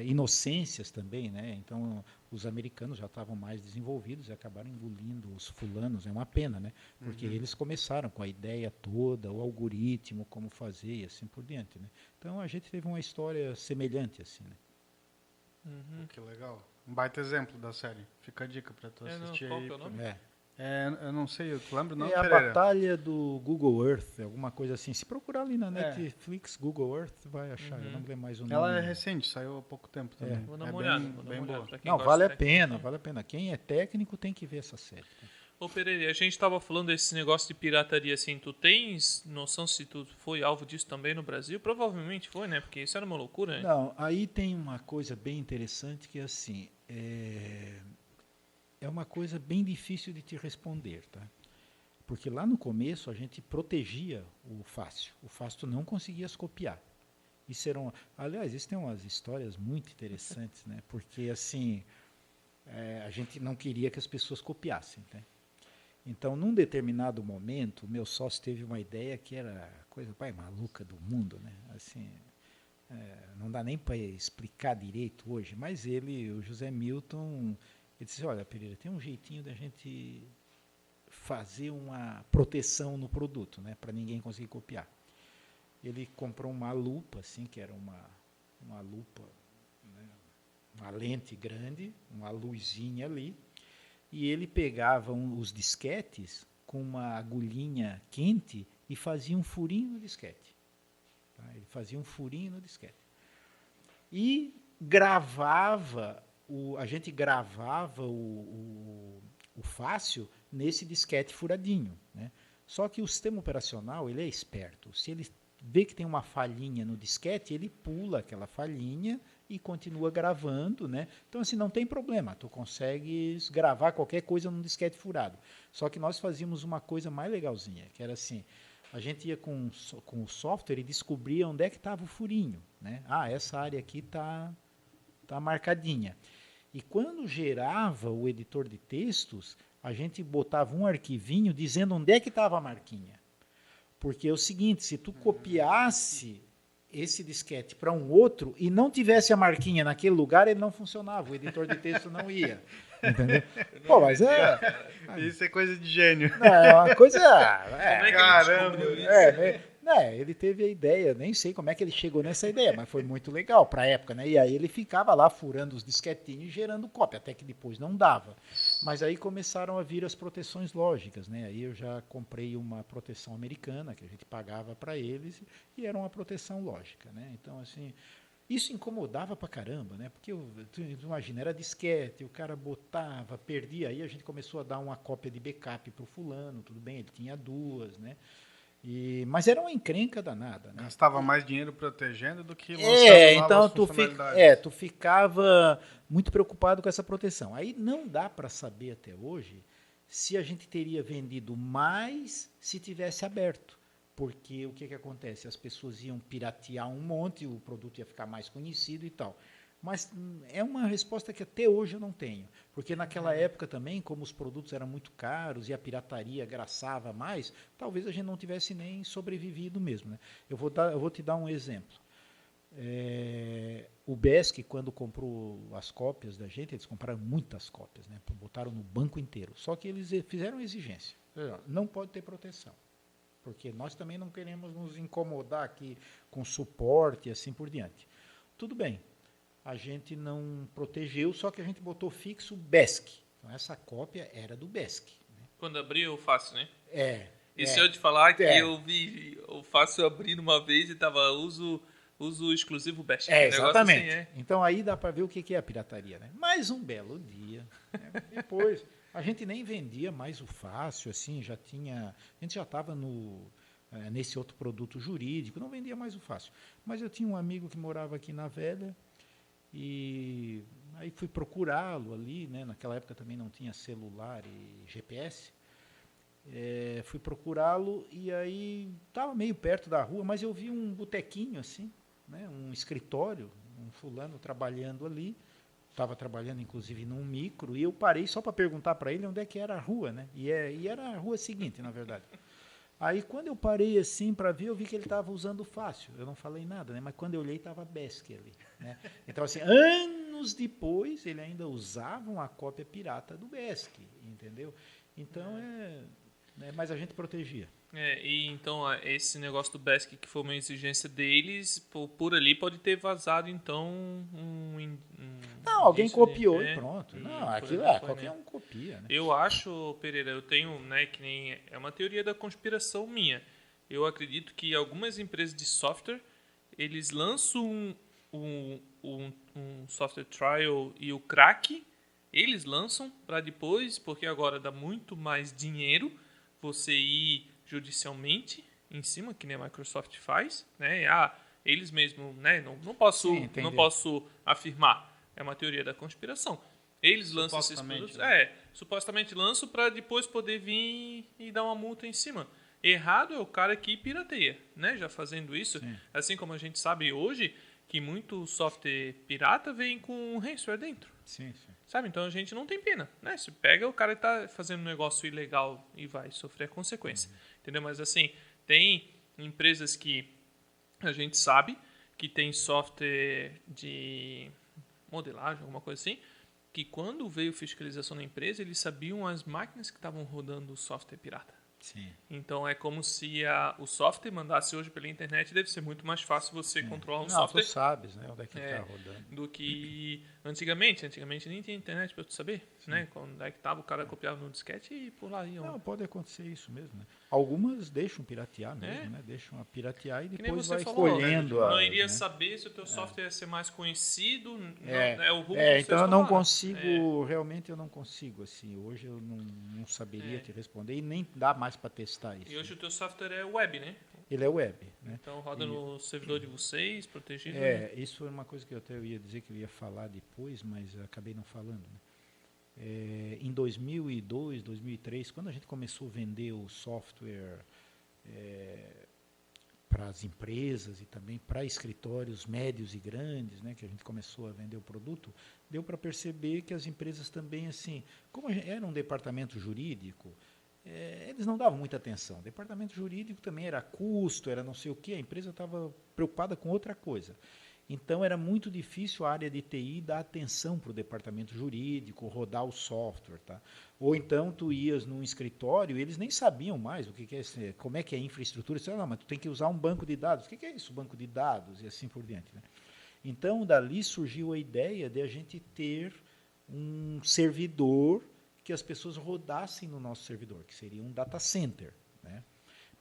inocências também, né? Então os americanos já estavam mais desenvolvidos e acabaram engolindo os fulanos, é uma pena, né? Porque eles começaram com a ideia toda, o algoritmo, como fazer e assim por diante, né? Então a gente teve uma história semelhante assim, né? Que legal. Um baita exemplo da série. Fica a dica para tu assistir aí. Qual que é o nome? Eu não sei, eu lembro não, É a Pereira? batalha do Google Earth, alguma coisa assim. Se procurar ali na Netflix, Google Earth, vai achar. Eu não lembro mais o nome. Ela é recente, saiu há pouco tempo também. Vou dar uma bem, olhada, vou dar bem uma olhada. boa. Pra quem Não, gosta vale de a pena, tecnologia. vale a pena. Quem é técnico tem que ver essa série. Ô Pereira, a gente estava falando desse negócio de pirataria assim, tu tens noção se tu foi alvo disso também no Brasil? Provavelmente foi, né? Porque isso era uma loucura, né? Não, aí tem uma coisa bem interessante que assim, é uma coisa bem difícil de te responder, tá? Porque lá no começo a gente protegia o fácil. O fácil tu não conseguias copiar. Aliás, isso tem umas histórias muito interessantes, né? Porque assim, a gente não queria que as pessoas copiassem, né? Então, num determinado momento, o meu sócio teve uma ideia que era a coisa mais maluca do mundo, né? Assim, não dá nem para explicar direito hoje, mas o José Milton, ele disse, olha, Pereira, tem um jeitinho da gente fazer uma proteção no produto, né, para ninguém conseguir copiar. Ele comprou uma lupa, assim, que era uma lupa, né, uma lente grande, uma luzinha ali, e ele pegava os disquetes com uma agulhinha quente e fazia um furinho no disquete. Tá? Ele fazia um furinho no disquete. E a gente gravava o fácil nesse disquete furadinho, né? Só que o sistema operacional ele é esperto. Se ele vê que tem uma falhinha no disquete, ele pula aquela falhinha e continua gravando, né? Então assim, não tem problema, tu consegues gravar qualquer coisa num disquete furado. Só que nós fazíamos uma coisa mais legalzinha, que era assim, a gente ia com o software e descobria onde é que estava o furinho, né? Essa área aqui tá marcadinha. E quando gerava o editor de textos, a gente botava um arquivinho dizendo onde é que estava a marquinha. Porque é o seguinte, se tu copiasse esse disquete para um outro e não tivesse a marquinha naquele lugar, ele não funcionava, o editor de texto não ia. Entendeu? Pô, mas Isso é coisa de gênio. é uma coisa... Como é que caramba. ele descobriu isso? Ele teve a ideia, nem sei como é que ele chegou nessa ideia, mas foi muito legal para a época, né? E aí ele ficava lá furando os disquetinhos e gerando cópia, até que depois não dava. Mas aí começaram a vir as proteções lógicas, né? Aí eu já comprei uma proteção americana, que a gente pagava para eles, e era uma proteção lógica, né? Então, assim, isso incomodava pra caramba, né? Porque, tu imagina, era disquete, o cara botava, perdia, aí a gente começou a dar uma cópia de backup pro fulano, tudo bem, ele tinha duas, né? Mas era uma encrenca danada, né? Gastava mais dinheiro protegendo do que lançando Então novas funcionalidades. tu ficava muito preocupado com essa proteção. Aí não dá para saber até hoje se a gente teria vendido mais se tivesse aberto. Porque o que acontece? As pessoas iam piratear um monte, o produto ia ficar mais conhecido e tal. Mas é uma resposta que até hoje eu não tenho. Porque naquela época também, como os produtos eram muito caros e a pirataria graçava mais, talvez a gente não tivesse nem sobrevivido mesmo, né? Eu vou te dar um exemplo. O BESC, quando comprou as cópias da gente, eles compraram muitas cópias, né? Botaram no banco inteiro. Só que eles fizeram exigência. Não pode ter proteção. Porque nós também não queremos nos incomodar aqui com suporte e assim por diante. Tudo bem. A gente não protegeu, só que a gente botou fixo BESC. Então, essa cópia era do BESC. Né? Quando abriu, fácil, né? E se eu te falar que eu vi o fácil abrir uma vez e tava uso exclusivo BESC. Exatamente. Assim, Então aí dá para ver o que é a pirataria. Né? Mais um belo dia. Né? Depois, a gente nem vendia mais o fácil, assim, a gente já estava nesse outro produto jurídico, não vendia mais o fácil. Mas eu tinha um amigo que morava aqui na Velha, e aí fui procurá-lo ali, né? Naquela época também não tinha celular e GPS. Fui procurá-lo e aí estava meio perto da rua, mas eu vi um botequinho assim, né? Um escritório, um fulano trabalhando ali. Estava trabalhando inclusive num micro e eu parei só para perguntar para ele onde é que era a rua, né? E era a rua seguinte, na verdade. Aí, quando eu parei assim para ver, eu vi que ele estava usando o fácil. Eu não falei nada, né? Mas quando eu olhei, estava BESC ali. Né? Então, assim, anos depois, ele ainda usava uma cópia pirata do BESC, entendeu? Então, mas a gente protegia. E então esse negócio do BESC, que foi uma exigência deles, por ali pode ter vazado então Não, alguém indício, copiou né? e pronto. Não, aquilo foi, qualquer né? um copia, né? Eu acho, Pereira, eu tenho, né, que nem é uma teoria da conspiração minha. Eu acredito que algumas empresas de software, eles lançam um software trial e o crack, eles lançam para depois, porque agora dá muito mais dinheiro você ir judicialmente em cima, que nem a Microsoft faz, né? Eles mesmo, né? Não posso afirmar. É uma teoria da conspiração. Eles lançam esses produtos. Né? Supostamente lançam para depois poder vir e dar uma multa em cima. Errado é o cara que pirateia, né? Já fazendo isso. Sim. Assim como a gente sabe hoje que muito software pirata vem com ransomware dentro. Sim. Sabe? Então a gente não tem pena, né? Se pega, o cara está fazendo um negócio ilegal e vai sofrer a consequência. Entendeu? Mas assim, tem empresas que a gente sabe que tem software de modelagem, alguma coisa assim, que quando veio fiscalização na empresa, eles sabiam as máquinas que estavam rodando o software pirata. Sim. Então é como se o software mandasse hoje pela internet, deve ser muito mais fácil você controlar um Não, software. tu sabes, né? Onde é que está rodando. Do que antigamente. Antigamente nem tinha internet para tu saber, né? Quando é que tava, o cara copiava no disquete e por lá ia. Não, pode acontecer isso mesmo, né? Algumas deixam piratear mesmo, né? Deixam a piratear e Que nem depois você vai falou, colhendo. Não iria saber se o teu software ia ser mais conhecido. O rumo que então vocês eu não tomaram. consigo, realmente eu não consigo, assim, hoje eu não saberia te responder e nem dá mais para testar isso. E hoje o teu software é web, né? Ele é web, né? Então roda no servidor de vocês, protegido. Isso foi uma coisa que eu até ia dizer que eu ia falar depois, mas eu acabei não falando, né? Em 2002, 2003, quando a gente começou a vender o software para as empresas e também para escritórios médios e grandes, né, que a gente começou a vender o produto, deu para perceber que as empresas também, assim, como era um departamento jurídico, eles não davam muita atenção. O departamento jurídico também era custo, era não sei o quê, a empresa estava preocupada com outra coisa. Então era muito difícil a área de TI dar atenção para o departamento jurídico, rodar o software, tá? Ou então tu ias num escritório e eles nem sabiam mais o que é, como é que é a infraestrutura. Você não, mas tu tem que usar um banco de dados. O que é isso, banco de dados? E assim por diante, né? Então dali surgiu a ideia de a gente ter um servidor que as pessoas rodassem no nosso servidor, que seria um data center, né?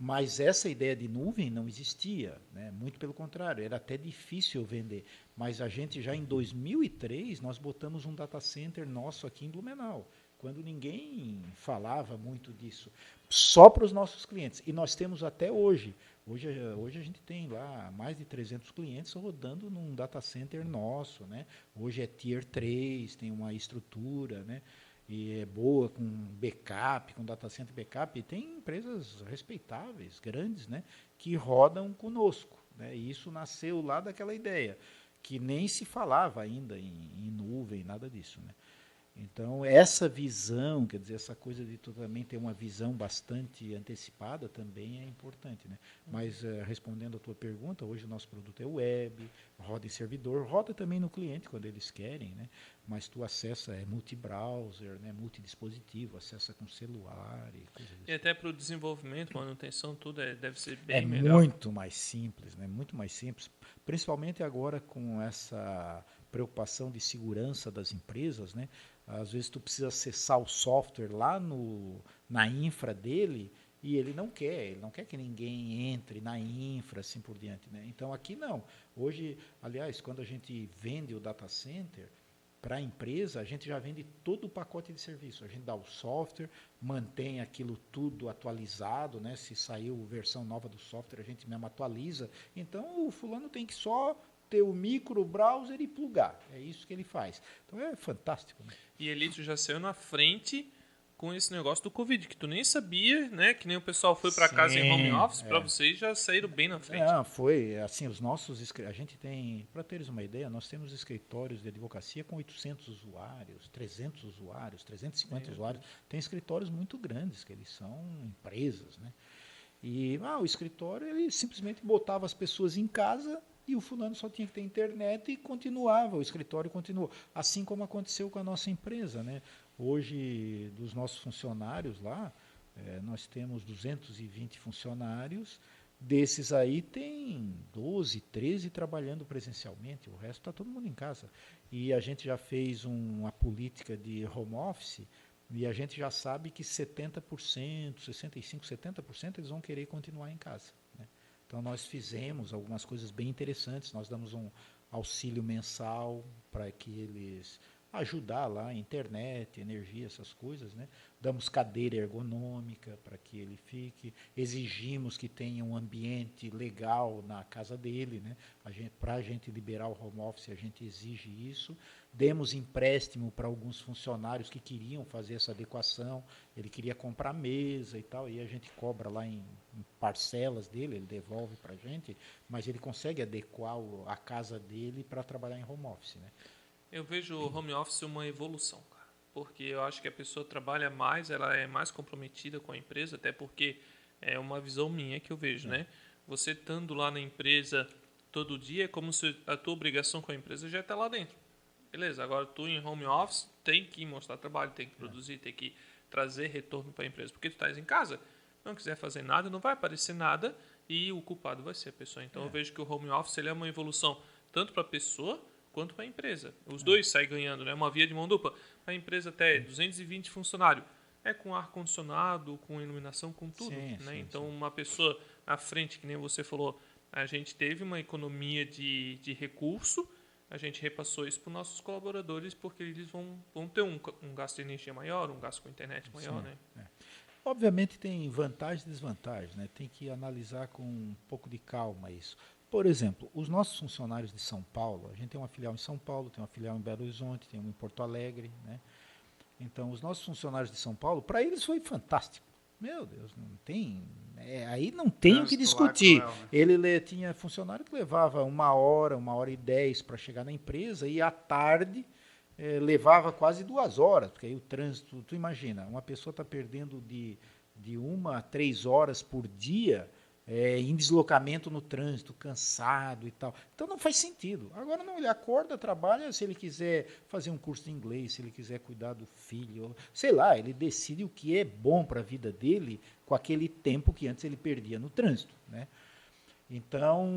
Mas essa ideia de nuvem não existia, né? Muito pelo contrário, era até difícil vender. Mas a gente já em 2003, nós botamos um data center nosso aqui em Blumenau, quando ninguém falava muito disso, só para os nossos clientes. E nós temos até hoje. Hoje a gente tem lá mais de 300 clientes rodando num data center nosso, né? Hoje é Tier 3, tem uma estrutura, né? E é boa com backup, com data center backup, e tem empresas respeitáveis, grandes, né, que rodam conosco, né? E isso nasceu lá daquela ideia, que nem se falava ainda em nuvem, nada disso, né? Então, essa visão, quer dizer, essa coisa de tu também ter uma visão bastante antecipada também é importante, né? Mas, respondendo a tua pergunta, hoje o nosso produto é web, roda em servidor, roda também no cliente quando eles querem, né? Mas tu acessa multi-browser, né? Multidispositivo, acessa com celular e coisas assim. E até para o desenvolvimento, manutenção, tudo deve ser bem melhor. É muito mais simples, né? Muito mais simples, principalmente agora com essa preocupação de segurança das empresas, né? Às vezes tu precisa acessar o software lá na infra dele e ele não quer que ninguém entre na infra, assim por diante, né? Então aqui não. Hoje, aliás, quando a gente vende o data center para a empresa, a gente já vende todo o pacote de serviço. A gente dá o software, mantém aquilo tudo atualizado, né? Se saiu versão nova do software, a gente mesmo atualiza. Então o fulano tem que só ter o micro browser e plugar. É isso que ele faz. Então é fantástico, né? E Elito já saiu na frente com esse negócio do Covid, que tu nem sabia, né? Que nem o pessoal foi para casa em home office, para vocês já saíram bem na frente. Foi assim, os nossos, a gente tem, para teres uma ideia, nós temos escritórios de advocacia com 800 usuários, 300 usuários, 350 usuários. Tem escritórios muito grandes, que eles são empresas, né? E o escritório, ele simplesmente botava as pessoas em casa e o fulano só tinha que ter internet e continuava, o escritório continuou. Assim como aconteceu com a nossa empresa, né? Hoje, dos nossos funcionários lá, Nós temos 220 funcionários, desses aí tem 12, 13 trabalhando presencialmente, o resto está todo mundo em casa. E a gente já fez uma política de home office e a gente já sabe que 70%, 65%, 70% eles vão querer continuar em casa, né? Então nós fizemos algumas coisas bem interessantes, nós damos um auxílio mensal para que eles ajudar lá, internet, energia, essas coisas, né? Damos cadeira ergonômica para que ele fique, exigimos que tenha um ambiente legal na casa dele, né? Para a gente liberar o home office, a gente exige isso. Demos empréstimo para alguns funcionários que queriam fazer essa adequação, ele queria comprar mesa e tal, e a gente cobra lá em parcelas dele, ele devolve para a gente, mas ele consegue adequar a casa dele para trabalhar em home office, né? Eu vejo o home office uma evolução, cara, porque eu acho que a pessoa trabalha mais, ela é mais comprometida com a empresa, até porque é uma visão minha que eu vejo, né? Você estando lá na empresa todo dia, é como se a tua obrigação com a empresa já está lá dentro. Beleza, agora tu em home office tem que mostrar trabalho, tem que produzir, tem que trazer retorno para a empresa, porque tu estás em casa, não quiser fazer nada, não vai aparecer nada e o culpado vai ser a pessoa. Então eu vejo que o home office ele é uma evolução tanto para a pessoa quanto para a empresa. Os dois saem ganhando, né? Uma via de mão dupla. A empresa até 220 funcionários. É com ar-condicionado, com iluminação, com tudo. Sim, né? sim, Então, sim. uma pessoa à frente, que nem você falou, a gente teve uma economia de recurso, a gente repassou isso para os nossos colaboradores, porque eles vão ter um gasto de energia maior, um gasto com internet maior. Sim, Né? Obviamente tem vantagens e desvantagens, né? Tem que analisar com um pouco de calma isso. Por exemplo, os nossos funcionários de São Paulo, a gente tem uma filial em São Paulo, tem uma filial em Belo Horizonte, tem uma em Porto Alegre, né? Então, os nossos funcionários de São Paulo, para eles foi fantástico. Meu Deus, não tem, aí não tem o que discutir. Ele tinha funcionário que levava 1h e 10 para chegar na empresa e à tarde levava quase 2 horas, porque aí o trânsito, tu imagina, uma pessoa está perdendo de 1 a 3 horas por dia em deslocamento no trânsito, cansado e tal. Então não faz sentido. Agora não, ele acorda, trabalha, se ele quiser fazer um curso de inglês, se ele quiser cuidar do filho, sei lá, ele decide o que é bom para a vida dele com aquele tempo que antes ele perdia no trânsito, né? Então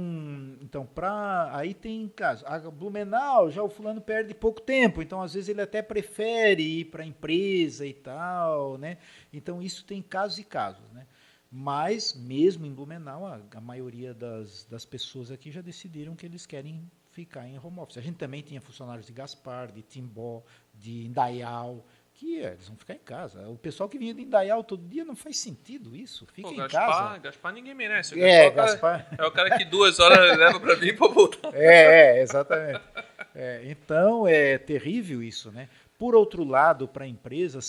aí tem caso. A Blumenau, já o fulano perde pouco tempo, então às vezes ele até prefere ir para a empresa e tal, né? Então isso tem casos e casos, né? Mas, mesmo em Blumenau, a maioria das pessoas aqui já decidiram que eles querem ficar em home office. A gente também tinha funcionários de Gaspar, de Timbó, de Indaial, que eles vão ficar em casa. O pessoal que vinha de Indaial todo dia não faz sentido isso. Fica em casa. Gaspar ninguém merece. Gaspar. É o cara que 2 horas leva para vir para voltar. Exatamente. Então, é terrível isso, né? Por outro lado, para a empresa,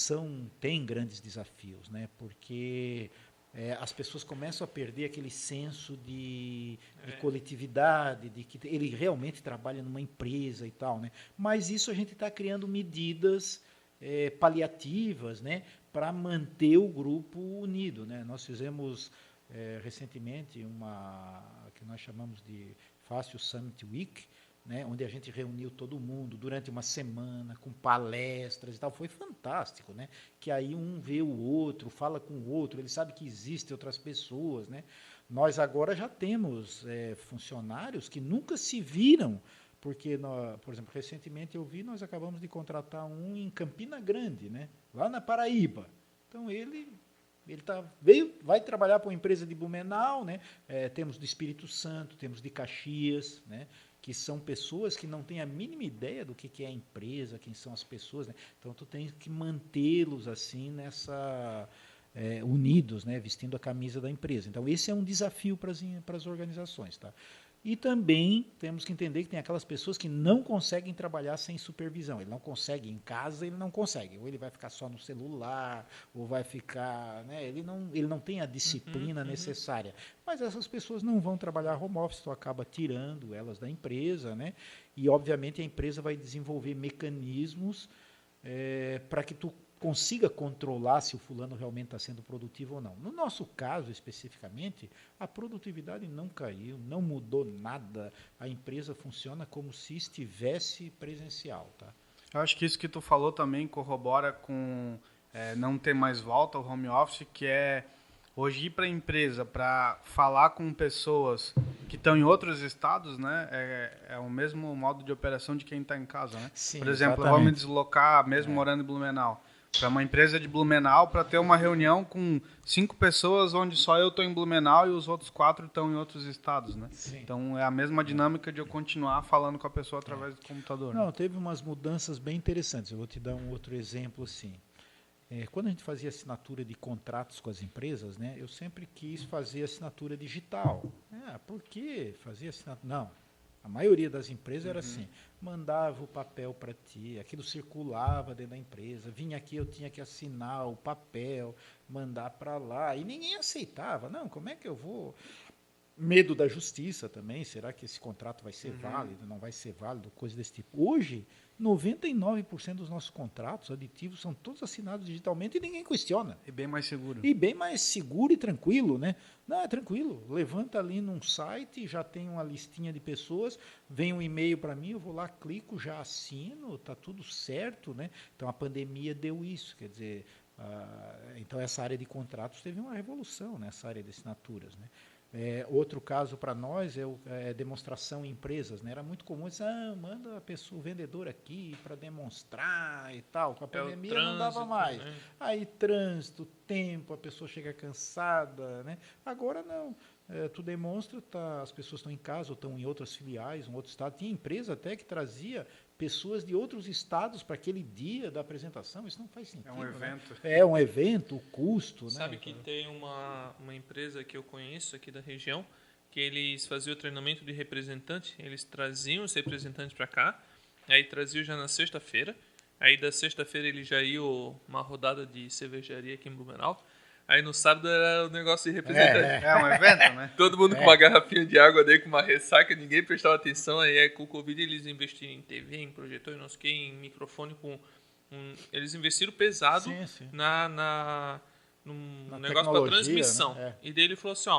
tem grandes desafios, né? Porque as pessoas começam a perder aquele senso de coletividade, de que ele realmente trabalha numa empresa e tal, né? Mas isso a gente está criando medidas paliativas, né, para manter o grupo unido, né? Nós fizemos recentemente uma que nós chamamos de Fácil Summit Week, né, onde a gente reuniu todo mundo durante uma semana, com palestras e tal. Foi fantástico, né? Que aí um vê o outro, fala com o outro, ele sabe que existem outras pessoas, né? Nós agora já temos funcionários que nunca se viram, porque, por exemplo, recentemente nós acabamos de contratar um em Campina Grande, né? Lá na Paraíba. Então ele vai trabalhar para uma empresa de Blumenau, né? Temos do Espírito Santo, temos de Caxias, né? Que são pessoas que não têm a mínima ideia do que é a empresa, quem são as pessoas, né? Então tu tens que mantê-los assim unidos, né? Vestindo a camisa da empresa. Então esse é um desafio para as organizações, tá? E também temos que entender que tem aquelas pessoas que não conseguem trabalhar sem supervisão. Ele não consegue em casa, ele não consegue. Ou ele vai ficar só no celular, ou vai ficar, né? Ele não tem a disciplina necessária. Mas essas pessoas não vão trabalhar home office, tu acaba tirando elas da empresa, né? E obviamente a empresa vai desenvolver mecanismos para que tu consiga controlar se o fulano realmente está sendo produtivo ou não. No nosso caso, especificamente, a produtividade não caiu, não mudou nada. A empresa funciona como se estivesse presencial, tá? Eu acho que isso que tu falou também corrobora com não ter mais volta ao home office, que é hoje ir para a empresa para falar com pessoas que estão em outros estados, né? É o mesmo modo de operação de quem está em casa, né? Sim, por exemplo, eu vou me deslocar, mesmo morando em Blumenau, para uma empresa de Blumenau para ter uma reunião com 5 pessoas onde só eu estou em Blumenau e os outros 4 estão em outros estados, né? Sim. Então é a mesma dinâmica de eu continuar falando com a pessoa através do computador. Não, teve umas mudanças bem interessantes. Eu vou te dar um outro exemplo assim. Quando a gente fazia assinatura de contratos com as empresas, né, eu sempre quis fazer assinatura digital. Por que fazer assinatura? Não. A maioria das empresas era assim, mandava o papel para ti, aquilo circulava dentro da empresa, vinha aqui, eu tinha que assinar o papel, mandar para lá, e ninguém aceitava. Não, como é que eu vou? Medo da justiça também, será que esse contrato vai ser válido, não vai ser válido, coisa desse tipo. Hoje, 99% dos nossos contratos aditivos são todos assinados digitalmente e ninguém questiona. E bem mais seguro. E bem mais seguro e tranquilo, né? Não, é tranquilo. Levanta ali num site, já tem uma listinha de pessoas, vem um e-mail para mim, eu vou lá, clico, já assino, tá tudo certo, né? Então a pandemia deu isso, quer dizer, então essa área de contratos teve uma revolução nessa área de assinaturas, né? Outro caso para nós é demonstração em empresas, né? Era muito comum dizer, manda a pessoa, o vendedor aqui para demonstrar e tal. Com a pandemia trânsito, não dava mais. Né? Aí trânsito, tempo, a pessoa chega cansada, né? Agora não. Tu demonstra, as pessoas estão em casa ou estão em outras filiais, um outro estado. Tinha empresa até que trazia pessoas de outros estados para aquele dia da apresentação. Isso não faz sentido. É um evento. Né? É um evento, o custo. Sabe, né? Que tem uma empresa que eu conheço aqui da região, que eles faziam o treinamento de representante, eles traziam os representantes para cá, aí traziam já na sexta-feira, aí da sexta-feira eles já iam uma rodada de cervejaria aqui em Blumenau. Aí no sábado era o negócio de representante. É um evento, né? Todo mundo com uma garrafinha de água daí, com uma ressaca, ninguém prestava atenção. Aí com o Covid eles investiram em TV, em projetor, não sei o que, em microfone. Eles investiram pesado num negócio para transmissão. Né? E daí ele falou assim,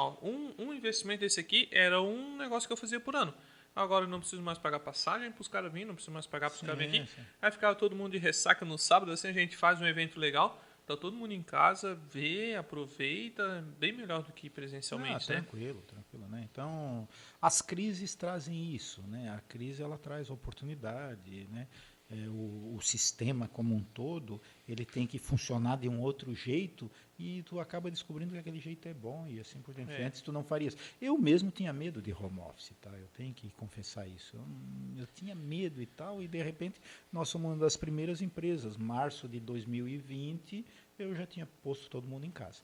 um investimento desse aqui era um negócio que eu fazia por ano. Agora eu não preciso mais pagar passagem para os caras virem, não preciso mais pagar para os caras virem aqui. Sim. Aí ficava todo mundo de ressaca no sábado, assim a gente faz um evento legal. Tá todo mundo em casa, vê, aproveita, bem melhor do que presencialmente, né? Tranquilo, né? Então, as crises trazem isso, né? A crise, ela traz oportunidade, né? O sistema como um todo, ele tem que funcionar de um outro jeito e tu acaba descobrindo que aquele jeito é bom e assim por diante. Antes tu não farias. Eu mesmo tinha medo de home office, tá? Eu tenho que confessar isso. Eu tinha medo e tal, e de repente nós somos uma das primeiras empresas. Março de 2020, eu já tinha posto todo mundo em casa.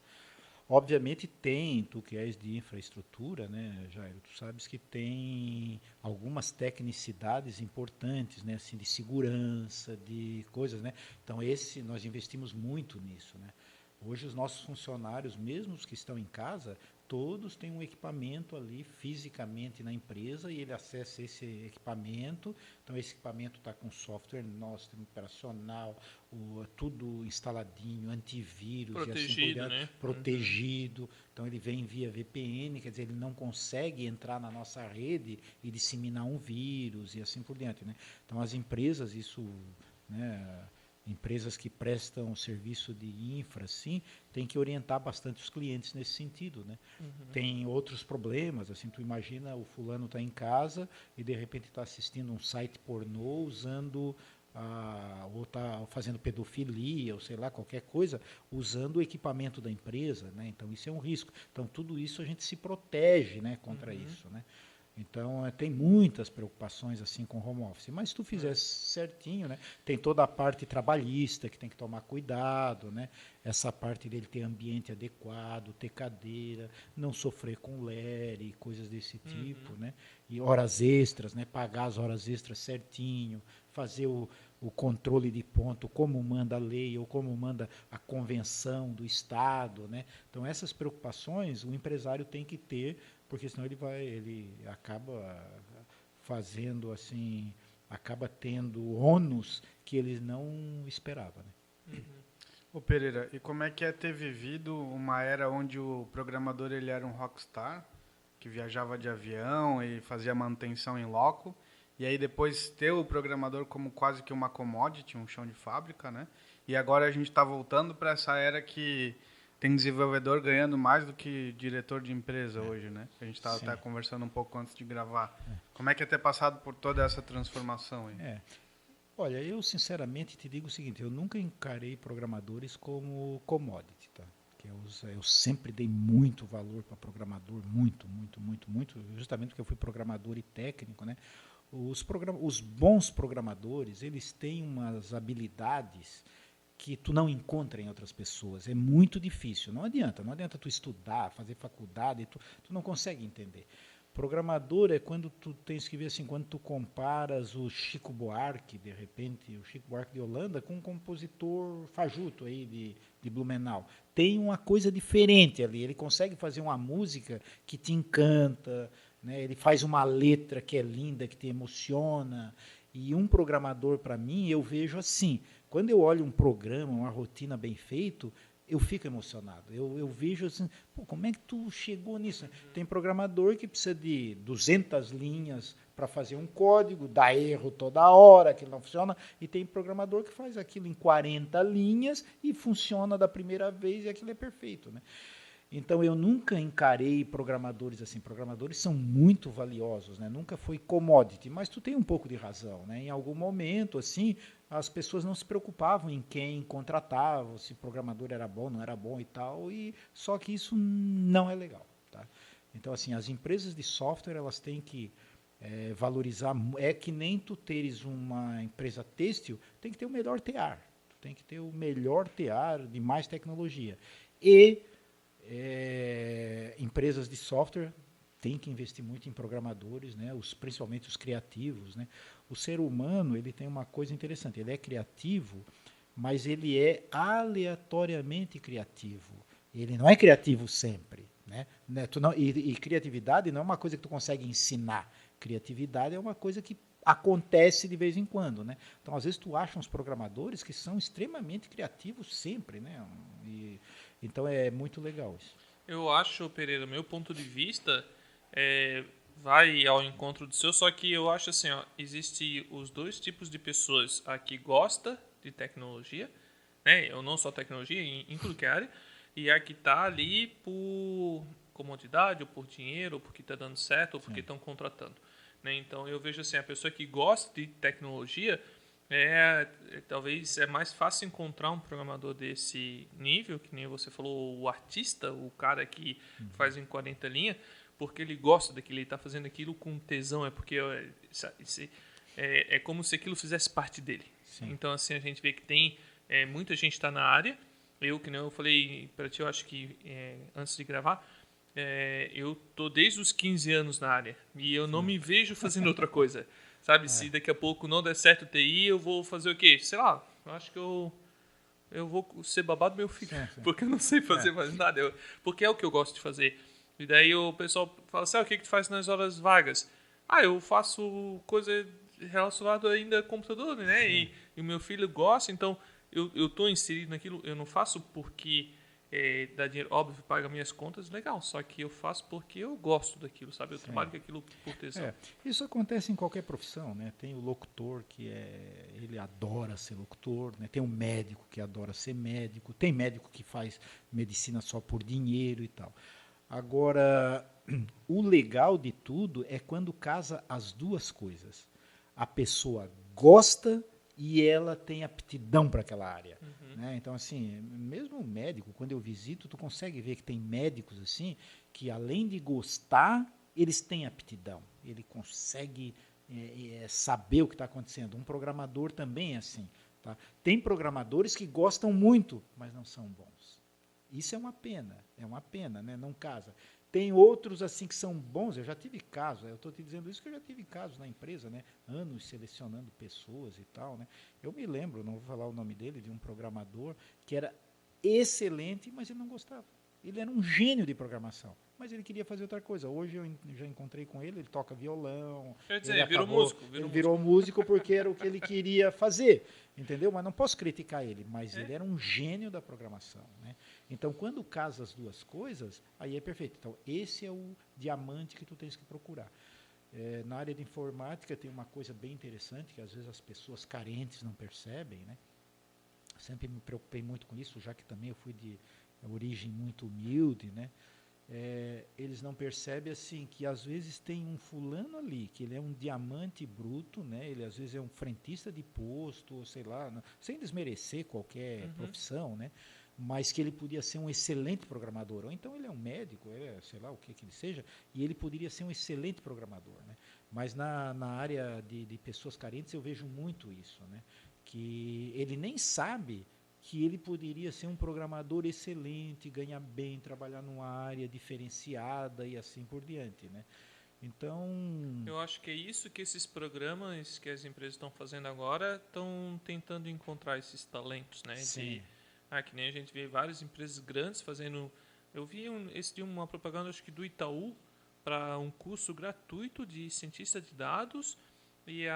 Obviamente tem, tu que és de infraestrutura, né, Jairo, tu sabes que tem algumas tecnicidades importantes, né, assim, de segurança, de coisas, né? Então nós investimos muito nisso, né? Hoje os nossos funcionários, mesmo os que estão em casa, todos têm um equipamento ali fisicamente na empresa e ele acessa esse equipamento. Então esse equipamento está com software nosso, operacional, tudo instaladinho, antivírus, protegido, e assim por diante, né? Protegido. Então ele vem via VPN, quer dizer, ele não consegue entrar na nossa rede e disseminar um vírus e assim por diante, né? Então as empresas, isso, né, empresas que prestam serviço de infra, sim, tem que orientar bastante os clientes nesse sentido, né? Tem outros problemas, assim, tu imagina o fulano está em casa e de repente está assistindo um site pornô usando ou está fazendo pedofilia, ou sei lá, qualquer coisa, usando o equipamento da empresa, né? Então isso é um risco. Então tudo isso a gente se protege, né, contra isso, né? Então, tem muitas preocupações assim com home office, mas se tu fizer certinho, né, tem toda a parte trabalhista que tem que tomar cuidado, né, essa parte dele ter ambiente adequado, ter cadeira, não sofrer com LERE, coisas desse tipo, né, e horas extras, né, pagar as horas extras certinho, fazer o controle de ponto como manda a lei ou como manda a convenção do Estado, né. Então, essas preocupações o empresário tem que ter, porque senão ele acaba fazendo assim, acaba tendo ônus que ele não esperava, né? Ô Pereira, e como é que é ter vivido uma era onde o programador ele era um rockstar, que viajava de avião e fazia manutenção em loco, e aí depois ter o programador como quase que uma commodity, um chão de fábrica, né? E agora a gente está voltando para essa era que tem desenvolvedor ganhando mais do que diretor de empresa hoje, né? A gente estava até conversando um pouco antes de gravar. Como é que é ter passado por toda essa transformação aí? Olha, eu sinceramente te digo o seguinte, eu nunca encarei programadores como commodity, tá? Que eu sempre dei muito valor para programador, muito, justamente porque eu fui programador e técnico, né? Os bons programadores, eles têm umas habilidades que tu não encontra em outras pessoas. É muito difícil. Não adianta tu estudar, fazer faculdade, tu não consegue entender. Programador é quando tu tens que ver assim, quando tu comparas o Chico Buarque, de repente, o Chico Buarque de Holanda, com um compositor fajuto aí de Blumenau. Tem uma coisa diferente ali, ele consegue fazer uma música que te encanta, né? Ele faz uma letra que é linda, que te emociona. E um programador, para mim, eu vejo assim, quando eu olho um programa, uma rotina bem feito, eu fico emocionado. Eu vejo assim, pô, como é que tu chegou nisso? Tem programador que precisa de 200 linhas para fazer um código, dá erro toda hora, aquilo não funciona, e tem programador que faz aquilo em 40 linhas e funciona da primeira vez e aquilo é perfeito, né? Então eu nunca encarei programadores assim. Programadores são muito valiosos, né? Nunca foi commodity, mas tu tem um pouco de razão, né? Em algum momento assim, as pessoas não se preocupavam em quem contratava, se o programador era bom, não era bom e tal, e só que isso não é legal, tá? Então assim, as empresas de software, elas têm que valorizar, é que nem tu teres uma empresa têxtil, tem que ter o melhor TR, tu tem que ter o melhor TR de mais tecnologia. E empresas de software têm que investir muito em programadores, né? Principalmente os criativos, né? O ser humano, ele tem uma coisa interessante, ele é criativo, mas ele é aleatoriamente criativo. Ele não é criativo sempre, né? E criatividade não é uma coisa que tu consegue ensinar. Criatividade é uma coisa que acontece de vez em quando, né? Então, às vezes tu acha uns programadores que são extremamente criativos sempre, né? Então é muito legal isso. Eu acho, Pereira, meu ponto de vista vai ao encontro do seu, só que eu acho assim, ó, existe os dois tipos de pessoas, a que gosta de tecnologia, né? Ou não só tecnologia, em tudo que é área, e a que está ali por comodidade, ou por dinheiro, ou porque está dando certo, ou porque estão contratando. Né? Então eu vejo assim, a pessoa que gosta de tecnologia, talvez é mais fácil encontrar um programador desse nível, que nem você falou, o artista, o cara que faz em 40 linhas, porque ele gosta daquilo, ele está fazendo aquilo com tesão, porque é como se aquilo fizesse parte dele. Sim. Então assim, a gente vê que tem muita gente está na área. Eu, que nem eu falei para ti, eu acho que antes de gravar, eu tô desde os 15 anos na área e eu não me vejo fazendo outra coisa. Sabe, se daqui a pouco não der certo o TI, eu vou fazer o quê? Sei lá, eu acho que eu vou ser babado do meu filho, porque eu não sei fazer mais nada, porque é o que eu gosto de fazer. E daí o pessoal fala assim, o que tu faz nas horas vagas? Eu faço coisa relacionada ainda a computador, né? E o meu filho gosta, então eu tô inserido naquilo, eu não faço porque dá dinheiro, óbvio, paga minhas contas, legal, só que eu faço porque eu gosto daquilo, sabe? Eu trabalho com aquilo por tesão. Isso acontece em qualquer profissão, né? Tem o locutor que ele adora ser locutor, né? Tem um médico que adora ser médico, tem médico que faz medicina só por dinheiro e tal. Agora, o legal de tudo é quando casa as duas coisas. A pessoa gosta e ela tem aptidão para aquela área. Né? Então, assim, mesmo o médico, quando eu visito, tu consegue ver que tem médicos assim, que além de gostar, eles têm aptidão. Ele consegue saber o que está acontecendo. Um programador também é assim. Tá? Tem programadores que gostam muito, mas não são bons. Isso é uma pena, né? Não casa. Tem outros assim que são bons, eu já tive casos, eu estou te dizendo isso que eu já tive casos na empresa, né? Anos selecionando pessoas e tal, né? Eu me lembro, não vou falar o nome dele, de um programador que era excelente, mas ele não gostava. Ele era um gênio de programação, mas ele queria fazer outra coisa. Hoje eu já encontrei com ele toca violão. Quer dizer, ele virou músico porque era o que ele queria fazer, entendeu? Mas não posso criticar ele, mas ele era um gênio da programação, né? Então, quando casa as duas coisas, aí é perfeito. Então, esse é o diamante que tu tens que procurar. Na área de informática tem uma coisa bem interessante, que às vezes as pessoas carentes não percebem, né? sempre me preocupei muito com isso, já que também eu fui de origem muito humilde, né? Eles não percebem assim que às vezes tem um fulano ali que ele é um diamante bruto, né? Ele às vezes é um frentista de posto, ou sei lá, sem desmerecer qualquer profissão, né? Mas que ele podia ser um excelente programador, ou então ele é um médico, sei lá o que ele seja, e ele poderia ser um excelente programador, né? Mas na área de pessoas carentes eu vejo muito isso, né? Que ele nem sabe que ele poderia ser um programador excelente, ganhar bem, trabalhar numa área diferenciada e assim por diante, né? Então, eu acho que é isso que esses programas que as empresas estão fazendo agora estão tentando encontrar esses talentos, né? sim. Que nem a gente vê várias empresas grandes fazendo. Eu vi uma propaganda, acho que do Itaú, para um curso gratuito de cientista de dados, e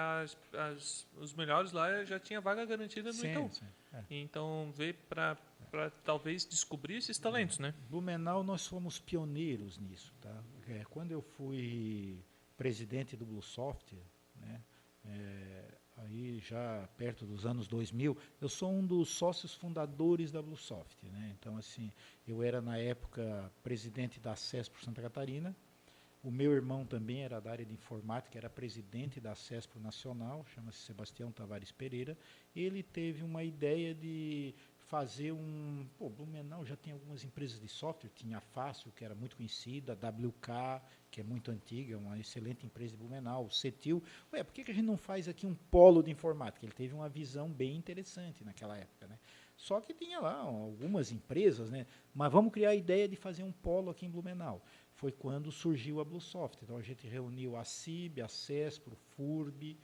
os melhores lá já tinha vaga garantida no Itaú. Sim. Então, ver para talvez descobrir esses talentos, né? Blumenau, nós fomos pioneiros nisso, tá? Quando eu fui presidente do BlueSoft, né? Aí já perto dos anos 2000, eu sou um dos sócios fundadores da BlueSoft, né? Então, assim, eu era na época presidente da CESP Santa Catarina. O meu irmão também era da área de informática, era presidente da CESPRO Nacional, chama-se Sebastião Tavares Pereira. Ele teve uma ideia de fazer Blumenau já tem algumas empresas de software, tinha a Fácil, que era muito conhecida, a WK, que é muito antiga, uma excelente empresa de Blumenau, o CETIL. Por que a gente não faz aqui um polo de informática? Ele teve uma visão bem interessante naquela época, né? Só que tinha lá algumas empresas, né? Mas vamos criar a ideia de fazer um polo aqui em Blumenau. Foi quando surgiu a BlueSoft. Então a gente reuniu a CIB, a CESPRO, o FURB,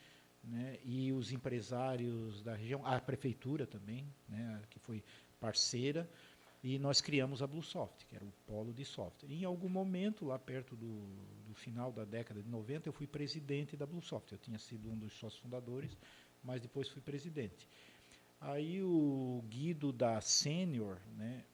né, e os empresários da região, a prefeitura também, né, que foi parceira, e nós criamos a BlueSoft, que era o polo de software. E em algum momento, lá perto do final da década de 90, eu fui presidente da BlueSoft. Eu tinha sido um dos sócios fundadores, mas depois fui presidente. Aí o Guido da Sênior, né,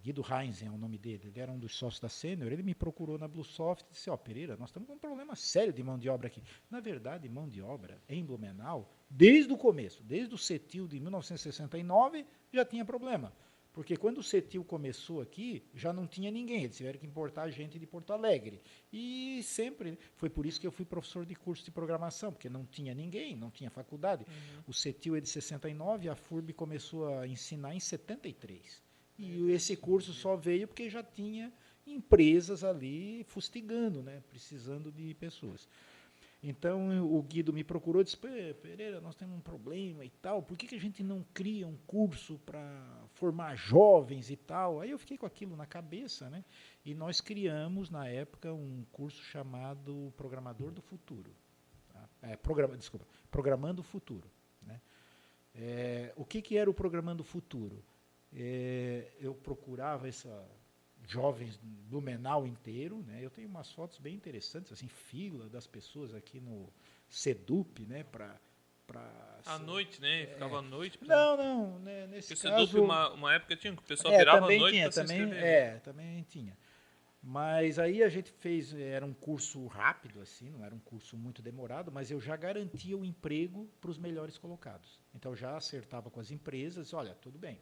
Guido Heinz é o nome dele, ele era um dos sócios da Sênior, ele me procurou na BlueSoft e disse, Pereira, nós estamos com um problema sério de mão de obra aqui. Na verdade, mão de obra em Blumenau, desde o começo, desde o CETIL de 1969, já tinha problema. Porque quando o CETIL começou aqui, já não tinha ninguém, eles tiveram que importar gente de Porto Alegre. E sempre, foi por isso que eu fui professor de curso de programação, porque não tinha ninguém, não tinha faculdade. O CETIL é de 69, a FURB começou a ensinar em 73. E esse curso só veio porque já tinha empresas ali fustigando, né, precisando de pessoas. Então o Guido me procurou e disse, Pereira, nós temos um problema e tal, por que a gente não cria um curso para formar jovens e tal? Aí eu fiquei com aquilo na cabeça, né? E nós criamos, na época, um curso chamado Programador do Futuro. Tá? Programando o Futuro. Né? O que era o Programando o Futuro? Eu procurava jovens Blumenau inteiro, né? Eu tenho umas fotos bem interessantes, assim, fila das pessoas aqui no Sedup, né? À noite, né? Ficava à noite. Não, né? Nesse Porque caso... o Sedup, uma época tinha, que o pessoal virava à noite para se inscrever. Também tinha. Mas aí a gente fez, era um curso rápido, assim, não era um curso muito demorado, mas eu já garantia o emprego para os melhores colocados. Então eu já acertava com as empresas, olha, tudo bem.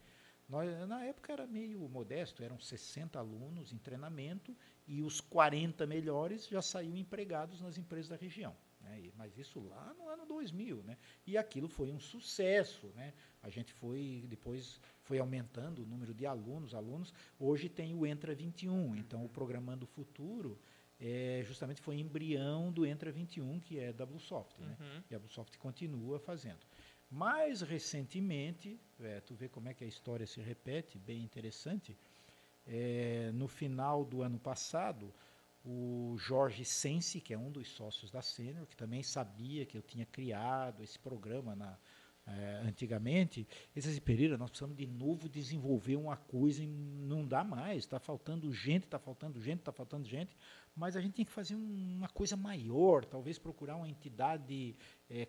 Na época era meio modesto, eram 60 alunos em treinamento e os 40 melhores já saíam empregados nas empresas da região. Né? Mas isso lá no ano 2000. Né? E aquilo foi um sucesso. Né? A gente depois foi aumentando o número de alunos. Hoje tem o Entra 21, então o Programando o Futuro justamente foi embrião do Entra 21, que é da BlueSoft. Né? E a BlueSoft continua fazendo. Mais recentemente, tu vê como é que a história se repete, bem interessante, no final do ano passado, o Jorge Sensi, que é um dos sócios da Sênior, que também sabia que eu tinha criado esse programa antigamente, ele disse, Pereira, nós precisamos de novo desenvolver uma coisa e não dá mais, está faltando gente, mas a gente tem que fazer uma coisa maior, talvez procurar uma entidade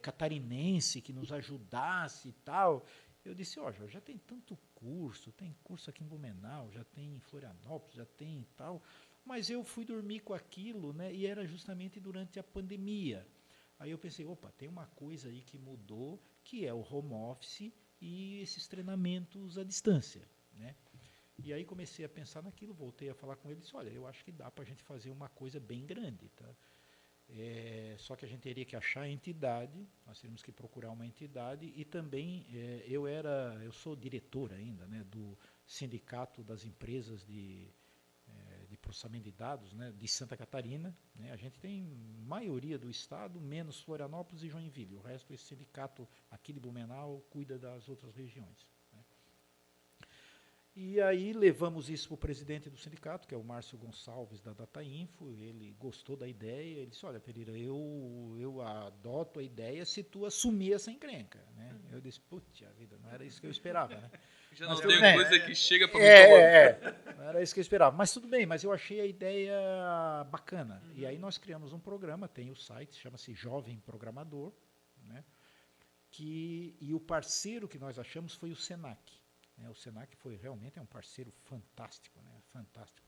catarinense que nos ajudasse e tal. Eu disse, Jorge, já tem tanto curso, tem curso aqui em Blumenau, já tem em Florianópolis, já tem e tal, mas eu fui dormir com aquilo, né, e era justamente durante a pandemia. Aí eu pensei, tem uma coisa aí que mudou, que é o home office e esses treinamentos à distância, né? E aí comecei a pensar naquilo, voltei a falar com ele e disse, olha, eu acho que dá para a gente fazer uma coisa bem grande, tá? Só que a gente teria que achar a entidade, nós teríamos que procurar uma entidade e também eu sou diretor ainda, né, do Sindicato das Empresas de Processamento de Dados, né, de Santa Catarina, né? A gente tem maioria do estado, menos Florianópolis e Joinville. O resto, esse sindicato aqui de Blumenau cuida das outras regiões. Né? E aí levamos isso para o presidente do sindicato, que é o Márcio Gonçalves, da Datainfo. Ele gostou da ideia, ele disse, olha, Pereira, eu adoto a ideia se tu assumir essa encrenca. Né? Eu disse, putz, a vida, não era isso que eu esperava. Né? Já não tem coisa que chega para não era isso que eu esperava. Mas tudo bem, mas eu achei a ideia bacana. E aí nós criamos um programa, tem o site, chama-se Jovem Programador, né? E o parceiro que nós achamos foi o Senac. Né? O Senac realmente um parceiro fantástico, né? Fantástico.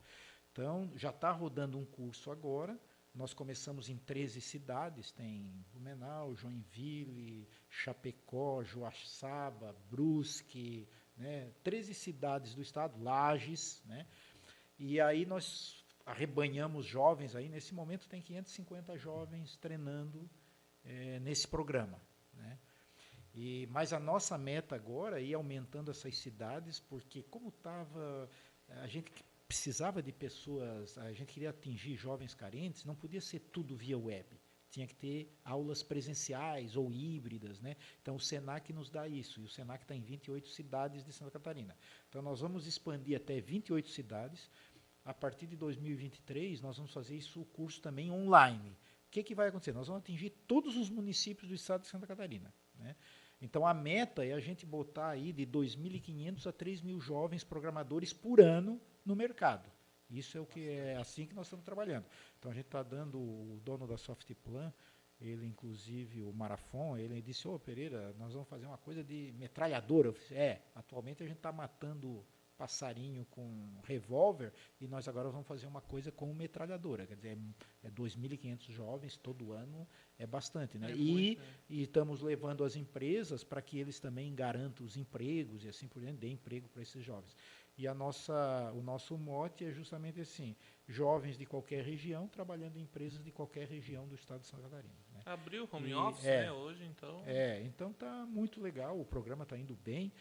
Então, já está rodando um curso agora. Nós começamos em 13 cidades, tem Blumenau, Joinville, Chapecó, Joaçaba, Brusque, né, 13 cidades do estado, Lages, né, e aí nós arrebanhamos jovens, aí nesse momento tem 550 jovens treinando nesse programa. Né, mas a nossa meta agora é ir aumentando essas cidades, porque como estava, a gente precisava de pessoas, a gente queria atingir jovens carentes, não podia ser tudo via web. Tinha que ter aulas presenciais ou híbridas, né? Então o Senac nos dá isso, e o Senac está em 28 cidades de Santa Catarina. Então nós vamos expandir até 28 cidades. A partir de 2023 nós vamos fazer isso, o curso também online. O que vai acontecer? Nós vamos atingir todos os municípios do estado de Santa Catarina, né? Então a meta é a gente botar aí de 2.500 a 3.000 jovens programadores por ano no mercado. Isso é assim que nós estamos trabalhando. Então a gente está dando, o dono da Softplan, ele inclusive, o Marafon, ele disse, Pereira, nós vamos fazer uma coisa de metralhadora. Eu disse, atualmente a gente está matando passarinho com revólver e nós agora vamos fazer uma coisa com metralhadora. Quer dizer, 2.500 jovens todo ano, é bastante. Né? E estamos levando as empresas para que eles também garantam os empregos e assim por diante, dê emprego para esses jovens. E o nosso mote é justamente assim, jovens de qualquer região trabalhando em empresas de qualquer região do estado de Santa Catarina. Né? Abriu home office, né, hoje, então... Então está muito legal, o programa está indo bem.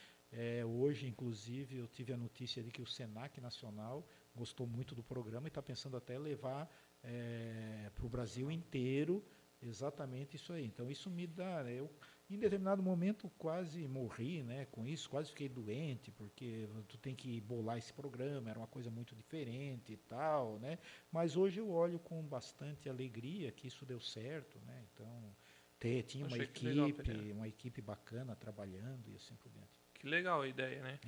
Hoje, inclusive, eu tive a notícia de que o Senac Nacional gostou muito do programa e está pensando até levar para o Brasil inteiro exatamente isso aí. Então isso me dá... Eu, em determinado momento, quase morri, né, com isso, quase fiquei doente, porque tu tem que bolar esse programa, era uma coisa muito diferente e tal, né? Mas hoje eu olho com bastante alegria que isso deu certo, né? Então, tinha uma equipe bacana trabalhando e assim por diante. Que legal a ideia, né?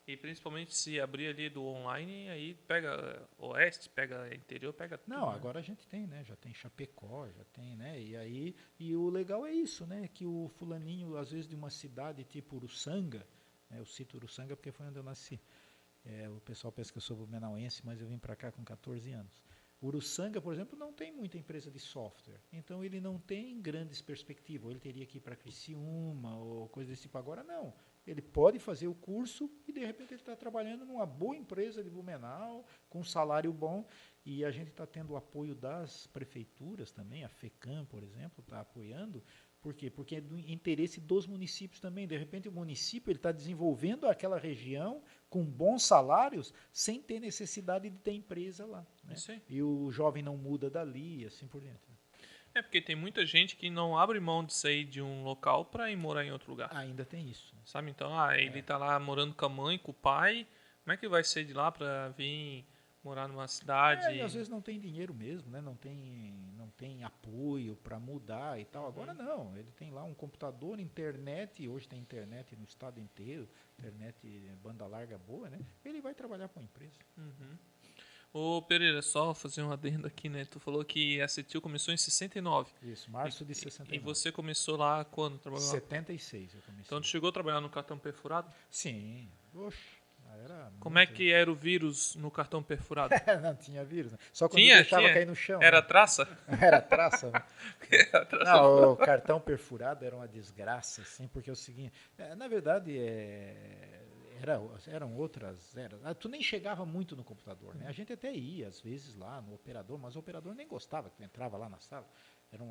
E principalmente se abrir ali do online, aí pega oeste, pega interior, pega tudo. Não, agora a gente tem, né? Já tem Chapecó, já tem, né? E o legal é isso, né? Que o fulaninho, às vezes, de uma cidade tipo Uruçanga, né? Eu cito Uruçanga porque foi onde eu nasci. O pessoal pensa que eu sou blumenauense, mas eu vim para cá com 14 anos. Uruçanga, por exemplo, não tem muita empresa de software, então ele não tem grandes perspectivas. Ou ele teria que ir para Criciúma ou coisa desse tipo. Agora não. Ele pode fazer o curso e, de repente, ele está trabalhando numa boa empresa de Blumenau, com um salário bom. E a gente está tendo o apoio das prefeituras também, a FECAM, por exemplo, está apoiando. Por quê? Porque é do interesse dos municípios também. De repente, o município está desenvolvendo aquela região com bons salários, sem ter necessidade de ter empresa lá. Né? E o jovem não muda dali e assim por diante. Porque tem muita gente que não abre mão de sair de um local para ir morar em outro lugar. Ainda tem isso. Né? Sabe? Então, ele está lá morando com a mãe, com o pai. Como é que ele vai sair de lá para vir morar numa cidade? E às vezes não tem dinheiro mesmo, né? Não tem apoio para mudar e tal. Agora não. Ele tem lá um computador, internet. Hoje tem internet no estado inteiro. Internet, banda larga boa, né? Ele vai trabalhar para uma empresa. Ô Pereira, só fazer um adendo aqui, né? Tu falou que a CETIL começou em 69. Isso, março de 69. E você começou lá quando? Trabalhou 76 eu comecei. Então tu chegou a trabalhar no cartão perfurado? Sim. Oxe, Como é que era o vírus no cartão perfurado? Não tinha vírus, né? Só quando deixava cair no chão. Era né? traça? Era traça. Né? Era traça. Não, o cartão perfurado era uma desgraça, assim, porque é o seguinte, na verdade, eram outras eras. Tu nem chegava muito no computador, né? A gente até ia, às vezes, lá no operador, mas o operador nem gostava que tu entrava lá na sala. Era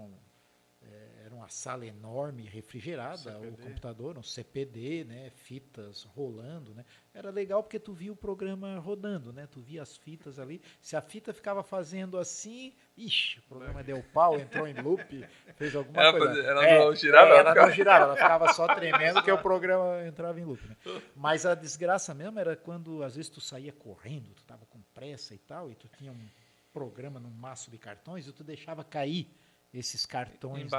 uma sala enorme, refrigerada, CPD. o computador, um CPD, né, fitas rolando, né. Era legal porque tu via o programa rodando, né, tu via as fitas ali. Se a fita ficava fazendo assim, ixi, o programa deu pau, entrou em loop, fez alguma coisa. Ela não girava? Ela não girava, ela ficava só tremendo que o programa entrava em loop. Né. Mas a desgraça mesmo era quando, às vezes, tu saía correndo, tu estava com pressa e tal, e tu tinha um programa num maço de cartões e tu deixava cair esses cartões,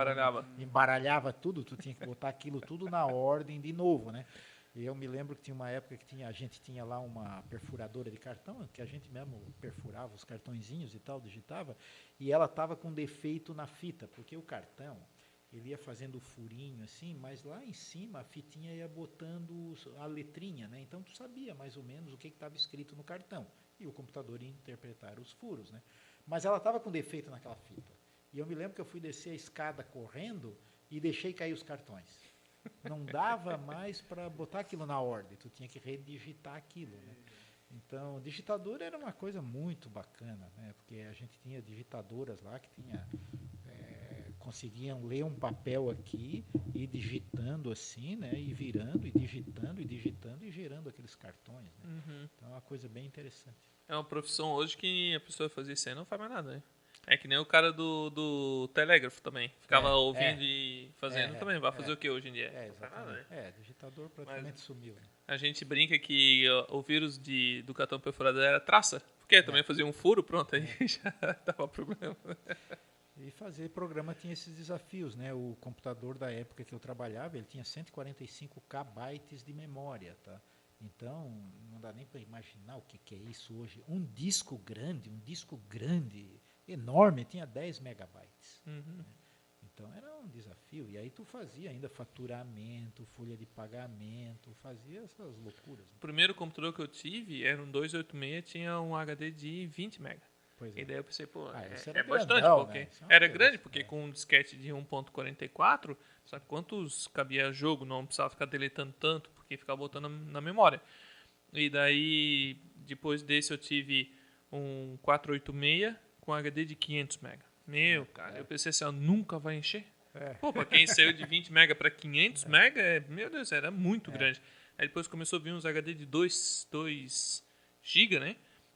embaralhava tudo, tu tinha que botar aquilo tudo na ordem de novo, né? E eu me lembro que tinha uma época que a gente tinha lá uma perfuradora de cartão, que a gente mesmo perfurava os cartõezinhos e tal, digitava, e ela estava com defeito na fita, porque o cartão, ele ia fazendo furinho assim, mas lá em cima a fitinha ia botando a letrinha, né? Então tu sabia mais ou menos o que estava escrito no cartão, e o computador ia interpretar os furos, né? Mas ela estava com defeito naquela fita. E eu me lembro que eu fui descer a escada correndo e deixei cair os cartões. Não dava mais para botar aquilo na ordem, tu tinha que redigitar aquilo. Né? Então, digitador era uma coisa muito bacana, né? Porque a gente tinha digitadoras lá que conseguiam ler um papel aqui e digitando assim, né? E virando, e digitando e gerando aqueles cartões. Né? Uhum. Então, é uma coisa bem interessante. É uma profissão hoje que a pessoa fazia isso aí não faz mais nada, né? É que nem o cara do telégrafo também. Ficava ouvindo e fazendo também. Vai fazer o que hoje em dia? Exatamente. Digitador praticamente sumiu. Né? A gente brinca que o vírus do cartão perfurado era traça. Porque também fazia um furo, pronto, aí já dava problema. E fazer programa tinha esses desafios, né? O computador da época que eu trabalhava, ele tinha 145 KB de memória, tá? Então, não dá nem para imaginar o que é isso hoje. Um disco grande, enorme, tinha 10 megabytes. Uhum. Né? Então era um desafio. E aí tu fazia ainda faturamento, folha de pagamento, fazia essas loucuras. Né? O primeiro computador que eu tive era um 286, tinha um HD de 20 MB. E daí eu pensei, é bastante, grandão, porque né? era grande, porque com um disquete de 1.44, sabe quantos cabia jogo, não precisava ficar deletando tanto, porque ficava botando na memória. E daí, depois desse eu tive um 486 com HD de 500 MB. Cara, eu pensei assim, nunca vai encher. Pra quem saiu de 20 MB para 500 MB, meu Deus, era muito grande. Aí depois começou a vir uns HD de 2 GB, né?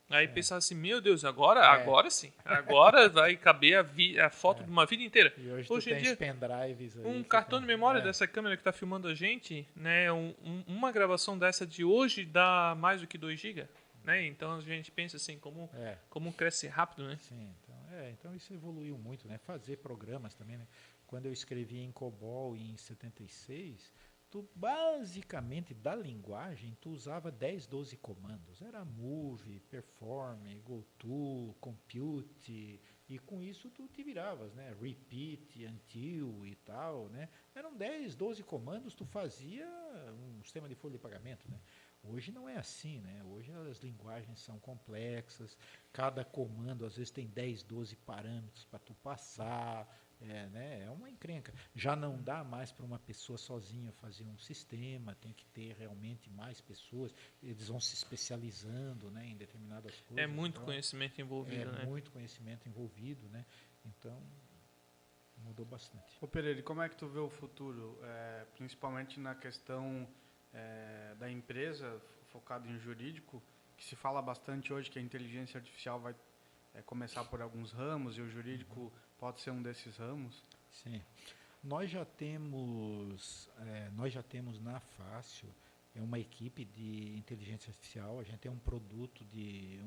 Aí pensava assim, meu Deus, agora sim. Agora vai caber a foto de uma vida inteira. E hoje em dia, pendrives aí um cartão de memória dessa câmera que está filmando a gente, né? Uma gravação dessa de hoje dá mais do que 2 GB. Né? Então a gente pensa assim, como cresce rápido, né? Sim, então isso evoluiu muito, né? Fazer programas também, né? Quando eu escrevi em COBOL em 76, tu basicamente da linguagem tu usava 10, 12 comandos. Era move, perform, goto, compute, e com isso tu te viravas, né? Repeat, until e tal, né? Eram 10, 12 comandos, tu fazia um sistema de folha de pagamento, né? Hoje não é assim, né? Hoje as linguagens são complexas, cada comando às vezes tem 10, 12 parâmetros para tu passar, né? É uma encrenca. Já não dá mais para uma pessoa sozinha fazer um sistema, tem que ter realmente mais pessoas, eles vão se especializando, né, em determinadas coisas. É muito conhecimento envolvido, né? É muito conhecimento envolvido, né? Então, mudou bastante. Ô Pereira, como é que tu vê o futuro, principalmente na questão da empresa focada em jurídico, que se fala bastante hoje que a inteligência artificial vai começar por alguns ramos e o jurídico pode ser um desses ramos? Sim. Nós já temos na Fácil uma equipe de inteligência artificial, a gente tem um produto de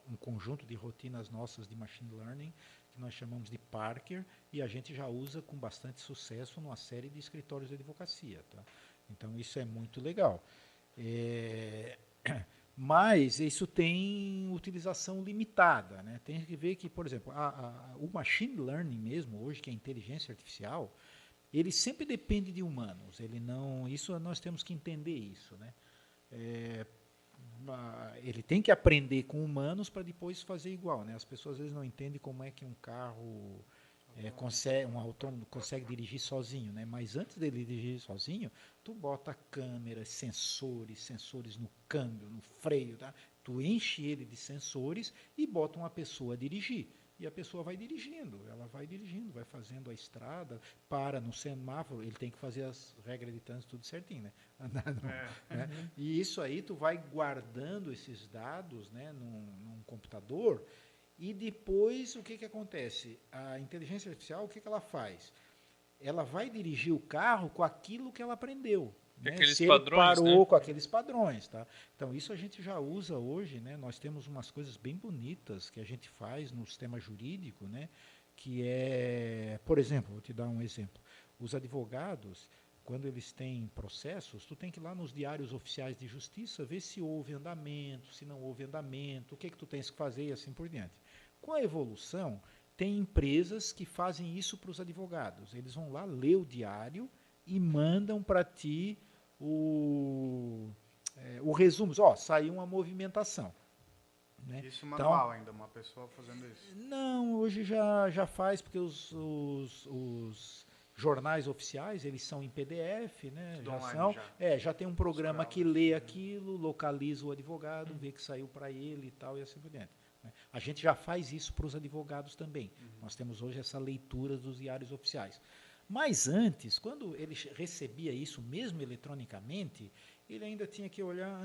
um conjunto de rotinas nossas de machine learning que nós chamamos de Parker e a gente já usa com bastante sucesso numa série de escritórios de advocacia, tá? Então isso é muito legal. Mas isso tem utilização limitada, né? Tem que ver que, por exemplo, o machine learning mesmo, hoje, que é a inteligência artificial, ele sempre depende de humanos. Ele não, isso nós temos que entender isso, né? ele tem que aprender com humanos para depois fazer igual, né? As pessoas às vezes não entendem como é que um carro um autônomo consegue dirigir sozinho, né? Mas antes dele dirigir sozinho, tu bota câmeras, sensores no câmbio, no freio, tá? Tu enche ele de sensores e bota uma pessoa a dirigir. E a pessoa vai dirigindo, vai fazendo a estrada, para no semáforo, ele tem que fazer as regras de trânsito tudo certinho, né? Né? E isso aí tu vai guardando esses dados, né, num computador, e depois o que acontece? A inteligência artificial, o que ela faz? Ela vai dirigir o carro com aquilo que ela aprendeu. Né? Aqueles Se padrões, ele parou, né? com aqueles padrões. Tá? Então, isso a gente já usa hoje. Né? Nós temos umas coisas bem bonitas que a gente faz no sistema jurídico, né? Que é, por exemplo, vou te dar um exemplo. Os advogados, quando eles têm processos, tu tem que ir lá nos diários oficiais de justiça ver se houve andamento, se não houve andamento, o que tu tens que fazer e assim por diante. Com a evolução, tem empresas que fazem isso para os advogados. Eles vão lá ler o diário e mandam para ti o resumo. Saiu uma movimentação. Né? Isso manual ainda, uma pessoa fazendo isso? Não, hoje já faz, porque os jornais oficiais, eles são em PDF, né? Já tem um programa que lê aquilo, localiza o advogado, vê que saiu para ele e tal, e assim por diante. Né? A gente já faz isso para os advogados também. Nós temos hoje essa leitura dos diários oficiais. Mas antes, quando ele recebia isso mesmo eletronicamente, ele ainda tinha que olhar,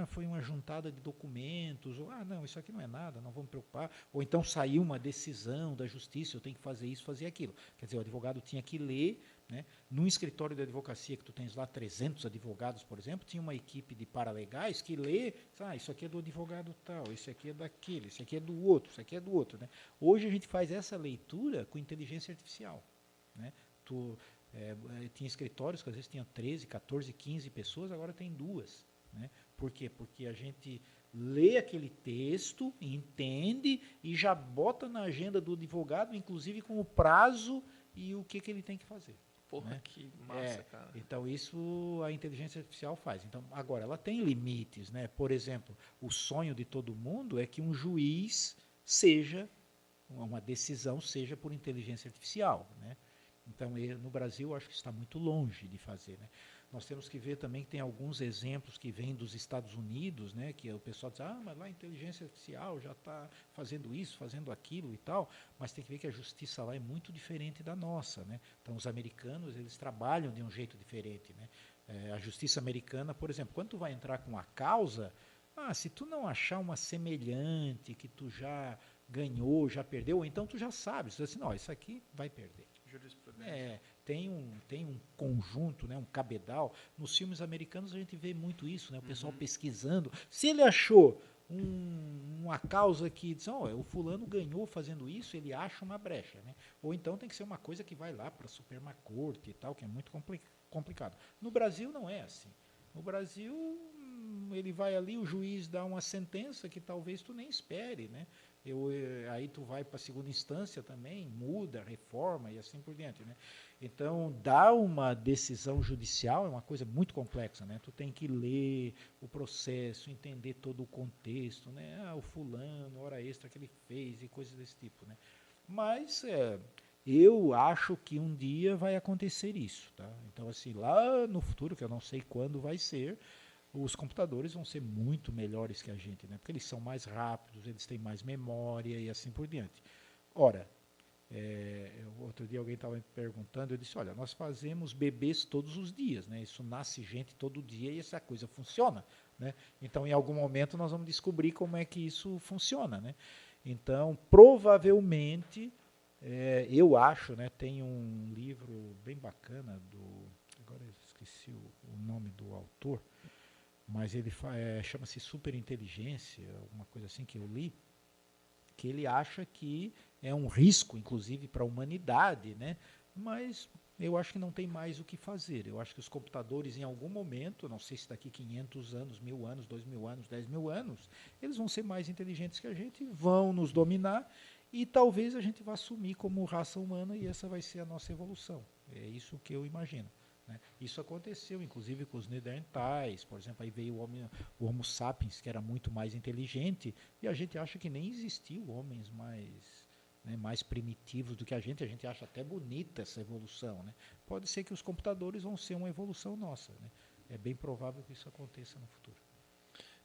foi uma juntada de documentos, ou, não, isso aqui não é nada, não vamos preocupar, ou então saiu uma decisão da justiça, eu tenho que fazer isso, fazer aquilo. Quer dizer, o advogado tinha que ler, né? Num escritório de advocacia que tu tens lá 300 advogados, por exemplo, tinha uma equipe de paralegais que lê, isso aqui é do advogado tal, isso aqui é daquele, isso aqui é do outro, isso aqui é do outro. Né? Hoje a gente faz essa leitura com inteligência artificial. Né? Tinha escritórios que às vezes tinha 13, 14, 15 pessoas, agora tem 2. Né? Por quê? Porque a gente lê aquele texto, entende e já bota na agenda do advogado, inclusive com o prazo e o que ele tem que fazer. Porra, né? que massa, cara. Então, isso a inteligência artificial faz. Então, agora, ela tem limites. Né? Por exemplo, o sonho de todo mundo é que um juiz uma decisão seja por inteligência artificial. Né? Então, no Brasil, acho que está muito longe de fazer. Né? Nós temos que ver também que tem alguns exemplos que vêm dos Estados Unidos, né, que o pessoal diz, mas lá a inteligência artificial já está fazendo isso, fazendo aquilo e tal, mas tem que ver que a justiça lá é muito diferente da nossa. Né? Então, os americanos, eles trabalham de um jeito diferente. Né? A justiça americana, por exemplo, quando tu vai entrar com a causa, se tu não achar uma semelhante, que tu já ganhou, já perdeu, ou então tu já sabe, tu diz assim, não, isso aqui vai perder. Tem um conjunto, né, um cabedal. Nos filmes americanos a gente vê muito isso, né, o pessoal pesquisando. Se ele achou uma causa que diz, o fulano ganhou fazendo isso, ele acha uma brecha. Né? Ou então tem que ser uma coisa que vai lá para a Suprema Corte e tal, que é muito complicado. No Brasil não é assim. No Brasil, ele vai ali, o juiz dá uma sentença que talvez tu nem espere, né? Aí tu vai para a segunda instância também, muda, reforma e assim por diante. Né? Então, dar uma decisão judicial é uma coisa muito complexa. Né? Tu tem que ler o processo, entender todo o contexto, né? O fulano, hora extra que ele fez e coisas desse tipo. Né? Mas eu acho que um dia vai acontecer isso. Tá? Então, assim, lá no futuro, que eu não sei quando vai ser, os computadores vão ser muito melhores que a gente, né? Porque eles são mais rápidos, eles têm mais memória e assim por diante. Ora, outro dia alguém estava me perguntando, eu disse, olha, nós fazemos bebês todos os dias, né? Isso nasce gente todo dia e essa coisa funciona. Né? Então, em algum momento, nós vamos descobrir como é que isso funciona. Né? Então, provavelmente, eu acho, né, tem um livro bem bacana, agora eu esqueci o nome do autor, mas ele chama-se Superinteligência, alguma coisa assim que eu li, que ele acha que é um risco, inclusive, para a humanidade, né? Mas eu acho que não tem mais o que fazer. Eu acho que os computadores, em algum momento, não sei se daqui 500 anos, 1000 anos, 2000 anos, 10.000 anos, eles vão ser mais inteligentes que a gente, vão nos dominar e talvez a gente vá sumir como raça humana e essa vai ser a nossa evolução. É isso que eu imagino. né? Isso aconteceu, inclusive, com os neandertais, por exemplo, aí veio o Homo sapiens, que era muito mais inteligente, e a gente acha que nem existiu homens mais, né, mais primitivos do que a gente acha até bonita essa evolução, né? Pode ser que os computadores vão ser uma evolução nossa, né? É bem provável que isso aconteça no futuro.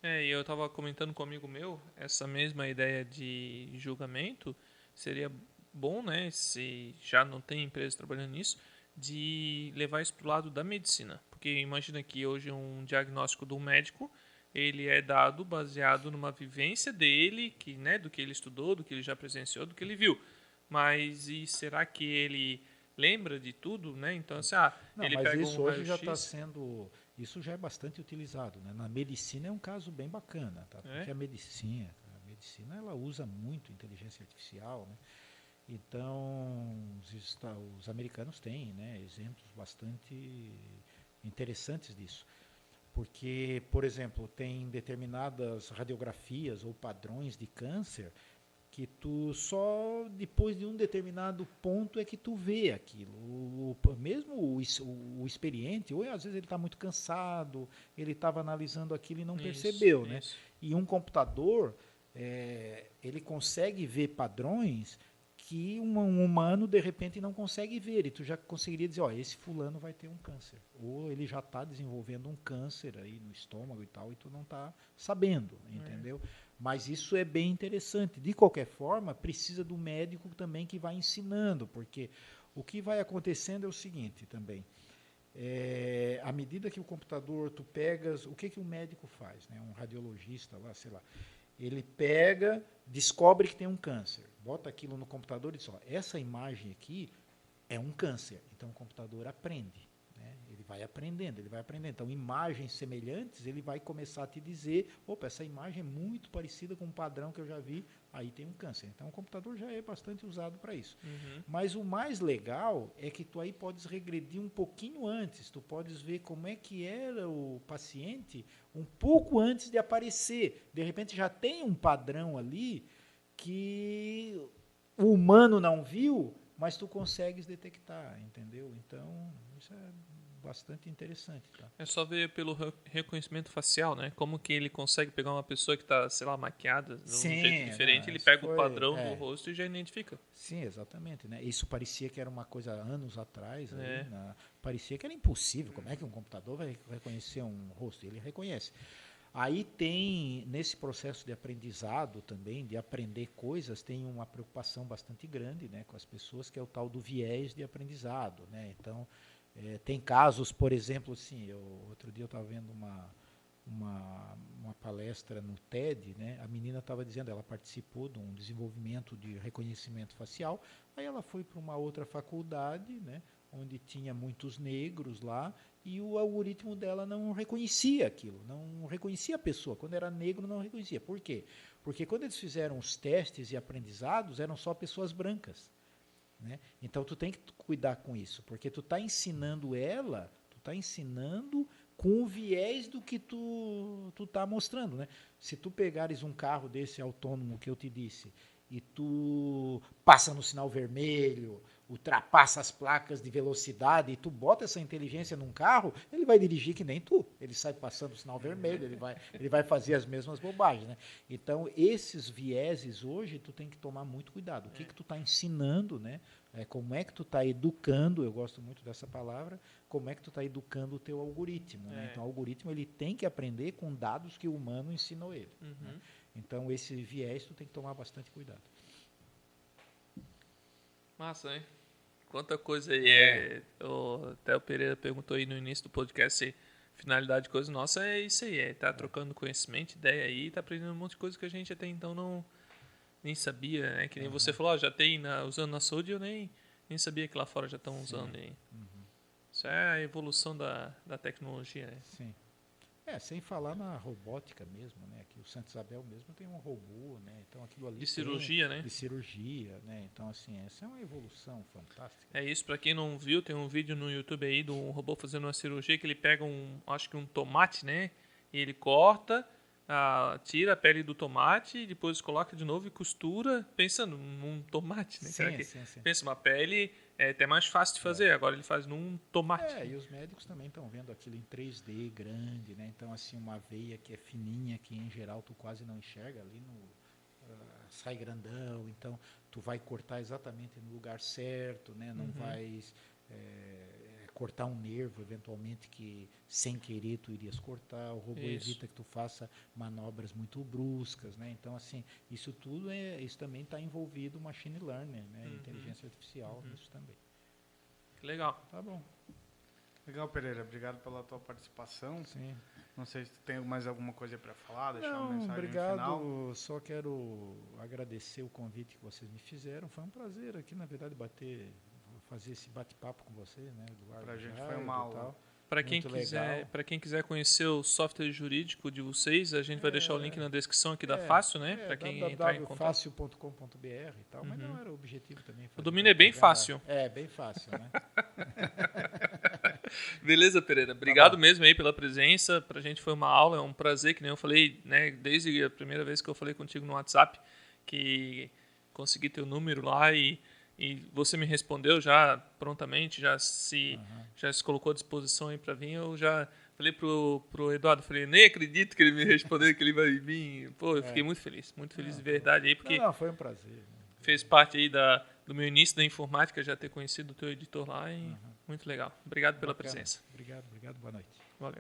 E eu estava comentando com um amigo meu, essa mesma ideia de julgamento seria bom, né, se já não tem empresa trabalhando nisso, de levar isso para o lado da medicina. Porque imagina que hoje um diagnóstico do médico, ele é dado baseado numa vivência dele, que, né, do que ele estudou, do que ele já presenciou, do que ele viu. Mas e será que ele lembra de tudo, né? Então, assim, Não, ele mas pega isso um hoje já raio-x... está sendo, isso já é bastante utilizado, né? Na medicina é um caso bem bacana, tá? Porque a medicina ela usa muito inteligência artificial, né? Então os americanos têm, né, exemplos bastante interessantes disso. Porque, por exemplo, tem determinadas radiografias ou padrões de câncer que tu só depois de um determinado ponto é que tu vê aquilo. Mesmo o experiente, ou às vezes ele está muito cansado, ele estava analisando aquilo e não percebeu, né? E um computador, ele consegue ver padrões que um humano de repente não consegue ver, e tu já conseguiria dizer, esse fulano vai ter um câncer, ou ele já está desenvolvendo um câncer aí no estômago e tal, e tu não está sabendo, entendeu? Mas isso é bem interessante. De qualquer forma, precisa do médico também que vai ensinando, porque o que vai acontecendo é o seguinte também, à medida que o computador, tu pegas, o que o médico faz, né? Um radiologista lá, sei lá, ele pega, descobre que tem um câncer, bota aquilo no computador e diz, essa imagem aqui é um câncer. Então o computador aprende, né? Ele vai aprendendo. Então imagens semelhantes, ele vai começar a te dizer, essa imagem é muito parecida com um padrão que eu já vi, aí tem um câncer. Então o computador já é bastante usado para isso. Mas o mais legal é que tu aí podes regredir um pouquinho antes, tu podes ver como é que era o paciente um pouco antes de aparecer. De repente já tem um padrão ali que o humano não viu, mas tu consegues detectar, entendeu? Então, isso é bastante interessante. Tá? É só ver pelo reconhecimento facial, né? Como que ele consegue pegar uma pessoa que está, sei lá, maqueada de um jeito diferente, ele pega o padrão do rosto e já identifica. Sim, exatamente. Né? Isso parecia que era uma coisa anos atrás. Parecia que era impossível. Como é que um computador vai reconhecer um rosto? Ele reconhece. Aí tem, nesse processo de aprendizado também, de aprender coisas, tem uma preocupação bastante grande, né, com as pessoas, que é o tal do viés de aprendizado. Né? Então, tem casos, por exemplo, assim, outro dia eu estava vendo uma palestra no TED, né? A menina estava dizendo, ela participou de um desenvolvimento de reconhecimento facial, aí ela foi para uma outra faculdade, né, onde tinha muitos negros lá, e o algoritmo dela não reconhecia aquilo, não reconhecia a pessoa. Quando era negro, não reconhecia. Por quê? Porque quando eles fizeram os testes e aprendizados, eram só pessoas brancas. Né? Então, tu tem que cuidar com isso, porque tu está ensinando ela, tu está ensinando com o viés do que tu está mostrando. Né? Se tu pegares um carro desse autônomo que eu te disse, e tu passa no sinal vermelho, ultrapassa as placas de velocidade, e tu bota essa inteligência num carro, ele vai dirigir que nem tu. Ele sai passando o sinal vermelho, ele vai fazer as mesmas bobagens. Né? Então, esses vieses hoje, tu tem que tomar muito cuidado. O que tu está ensinando, né? Como é que tu está educando, eu gosto muito dessa palavra, como é que tu está educando o teu algoritmo. Né? Então, o algoritmo ele tem que aprender com dados que o humano ensinou ele. Né? Então, esse viés tu tem que tomar bastante cuidado. Massa, hein? Quanta coisa aí até o Pereira perguntou aí no início do podcast se finalidade de coisa nossa é isso aí, tá trocando conhecimento, ideia aí, tá aprendendo um monte de coisa que a gente até então nem sabia, né? Que nem você falou, já tem usando na saúde, eu nem sabia que lá fora já estão usando aí. Isso é a evolução da tecnologia, né? Sim. Sem falar na robótica mesmo, né? Que o Santa Isabel mesmo tem um robô, né? Então aquilo ali de cirurgia, né? De cirurgia, né? Então assim, essa é uma evolução fantástica. É isso, para quem não viu, tem um vídeo no YouTube aí de um robô fazendo uma cirurgia que ele pega acho que um tomate, né? E ele corta, tira a pele do tomate, depois coloca de novo e costura, pensando num tomate, né? Sim. Pensa, uma pele é até mais fácil de fazer, agora ele faz num tomate. E os médicos também estão vendo aquilo em 3D grande, né? Então, assim, uma veia que é fininha, que em geral tu quase não enxerga ali sai grandão, então tu vai cortar exatamente no lugar certo, né? Não vai cortar um nervo, eventualmente, que sem querer tu irias cortar. O robô evita que tu faça manobras muito bruscas, né? Então, assim, isso tudo isso também está envolvido machine learning, né? Inteligência artificial nisso também. Que legal. Tá bom. Legal, Pereira. Obrigado pela tua participação. Sim. Não sei se tu tem mais alguma coisa para falar, deixar Não, uma mensagem obrigado. final. Só quero agradecer o convite que vocês me fizeram. Foi um prazer aqui, na verdade, fazer esse bate-papo com você, né, Eduardo? Pra gente foi uma aula. Para quem quiser conhecer o software jurídico de vocês, a gente vai deixar o link na descrição aqui da Fácil, né? Para quem entrar em contato. www.facil.com.br e tal, mas não era o objetivo também. O domínio é bem fácil. Bem fácil, né? Beleza, Pereira. Obrigado mesmo aí pela presença. Pra gente foi uma aula, é um prazer, que nem eu falei, né? Desde a primeira vez que eu falei contigo no WhatsApp, que consegui teu número lá e você me respondeu já prontamente, já se colocou à disposição aí para vir. Eu já falei pro Eduardo, falei, nem acredito que ele me respondeu, que ele vai vir. Pô, eu fiquei muito feliz de verdade aí, porque foi um prazer. Fez parte aí do meu início da informática, já ter conhecido o teu editor lá e muito legal. Obrigado pela presença. Obrigado, boa noite. Valeu.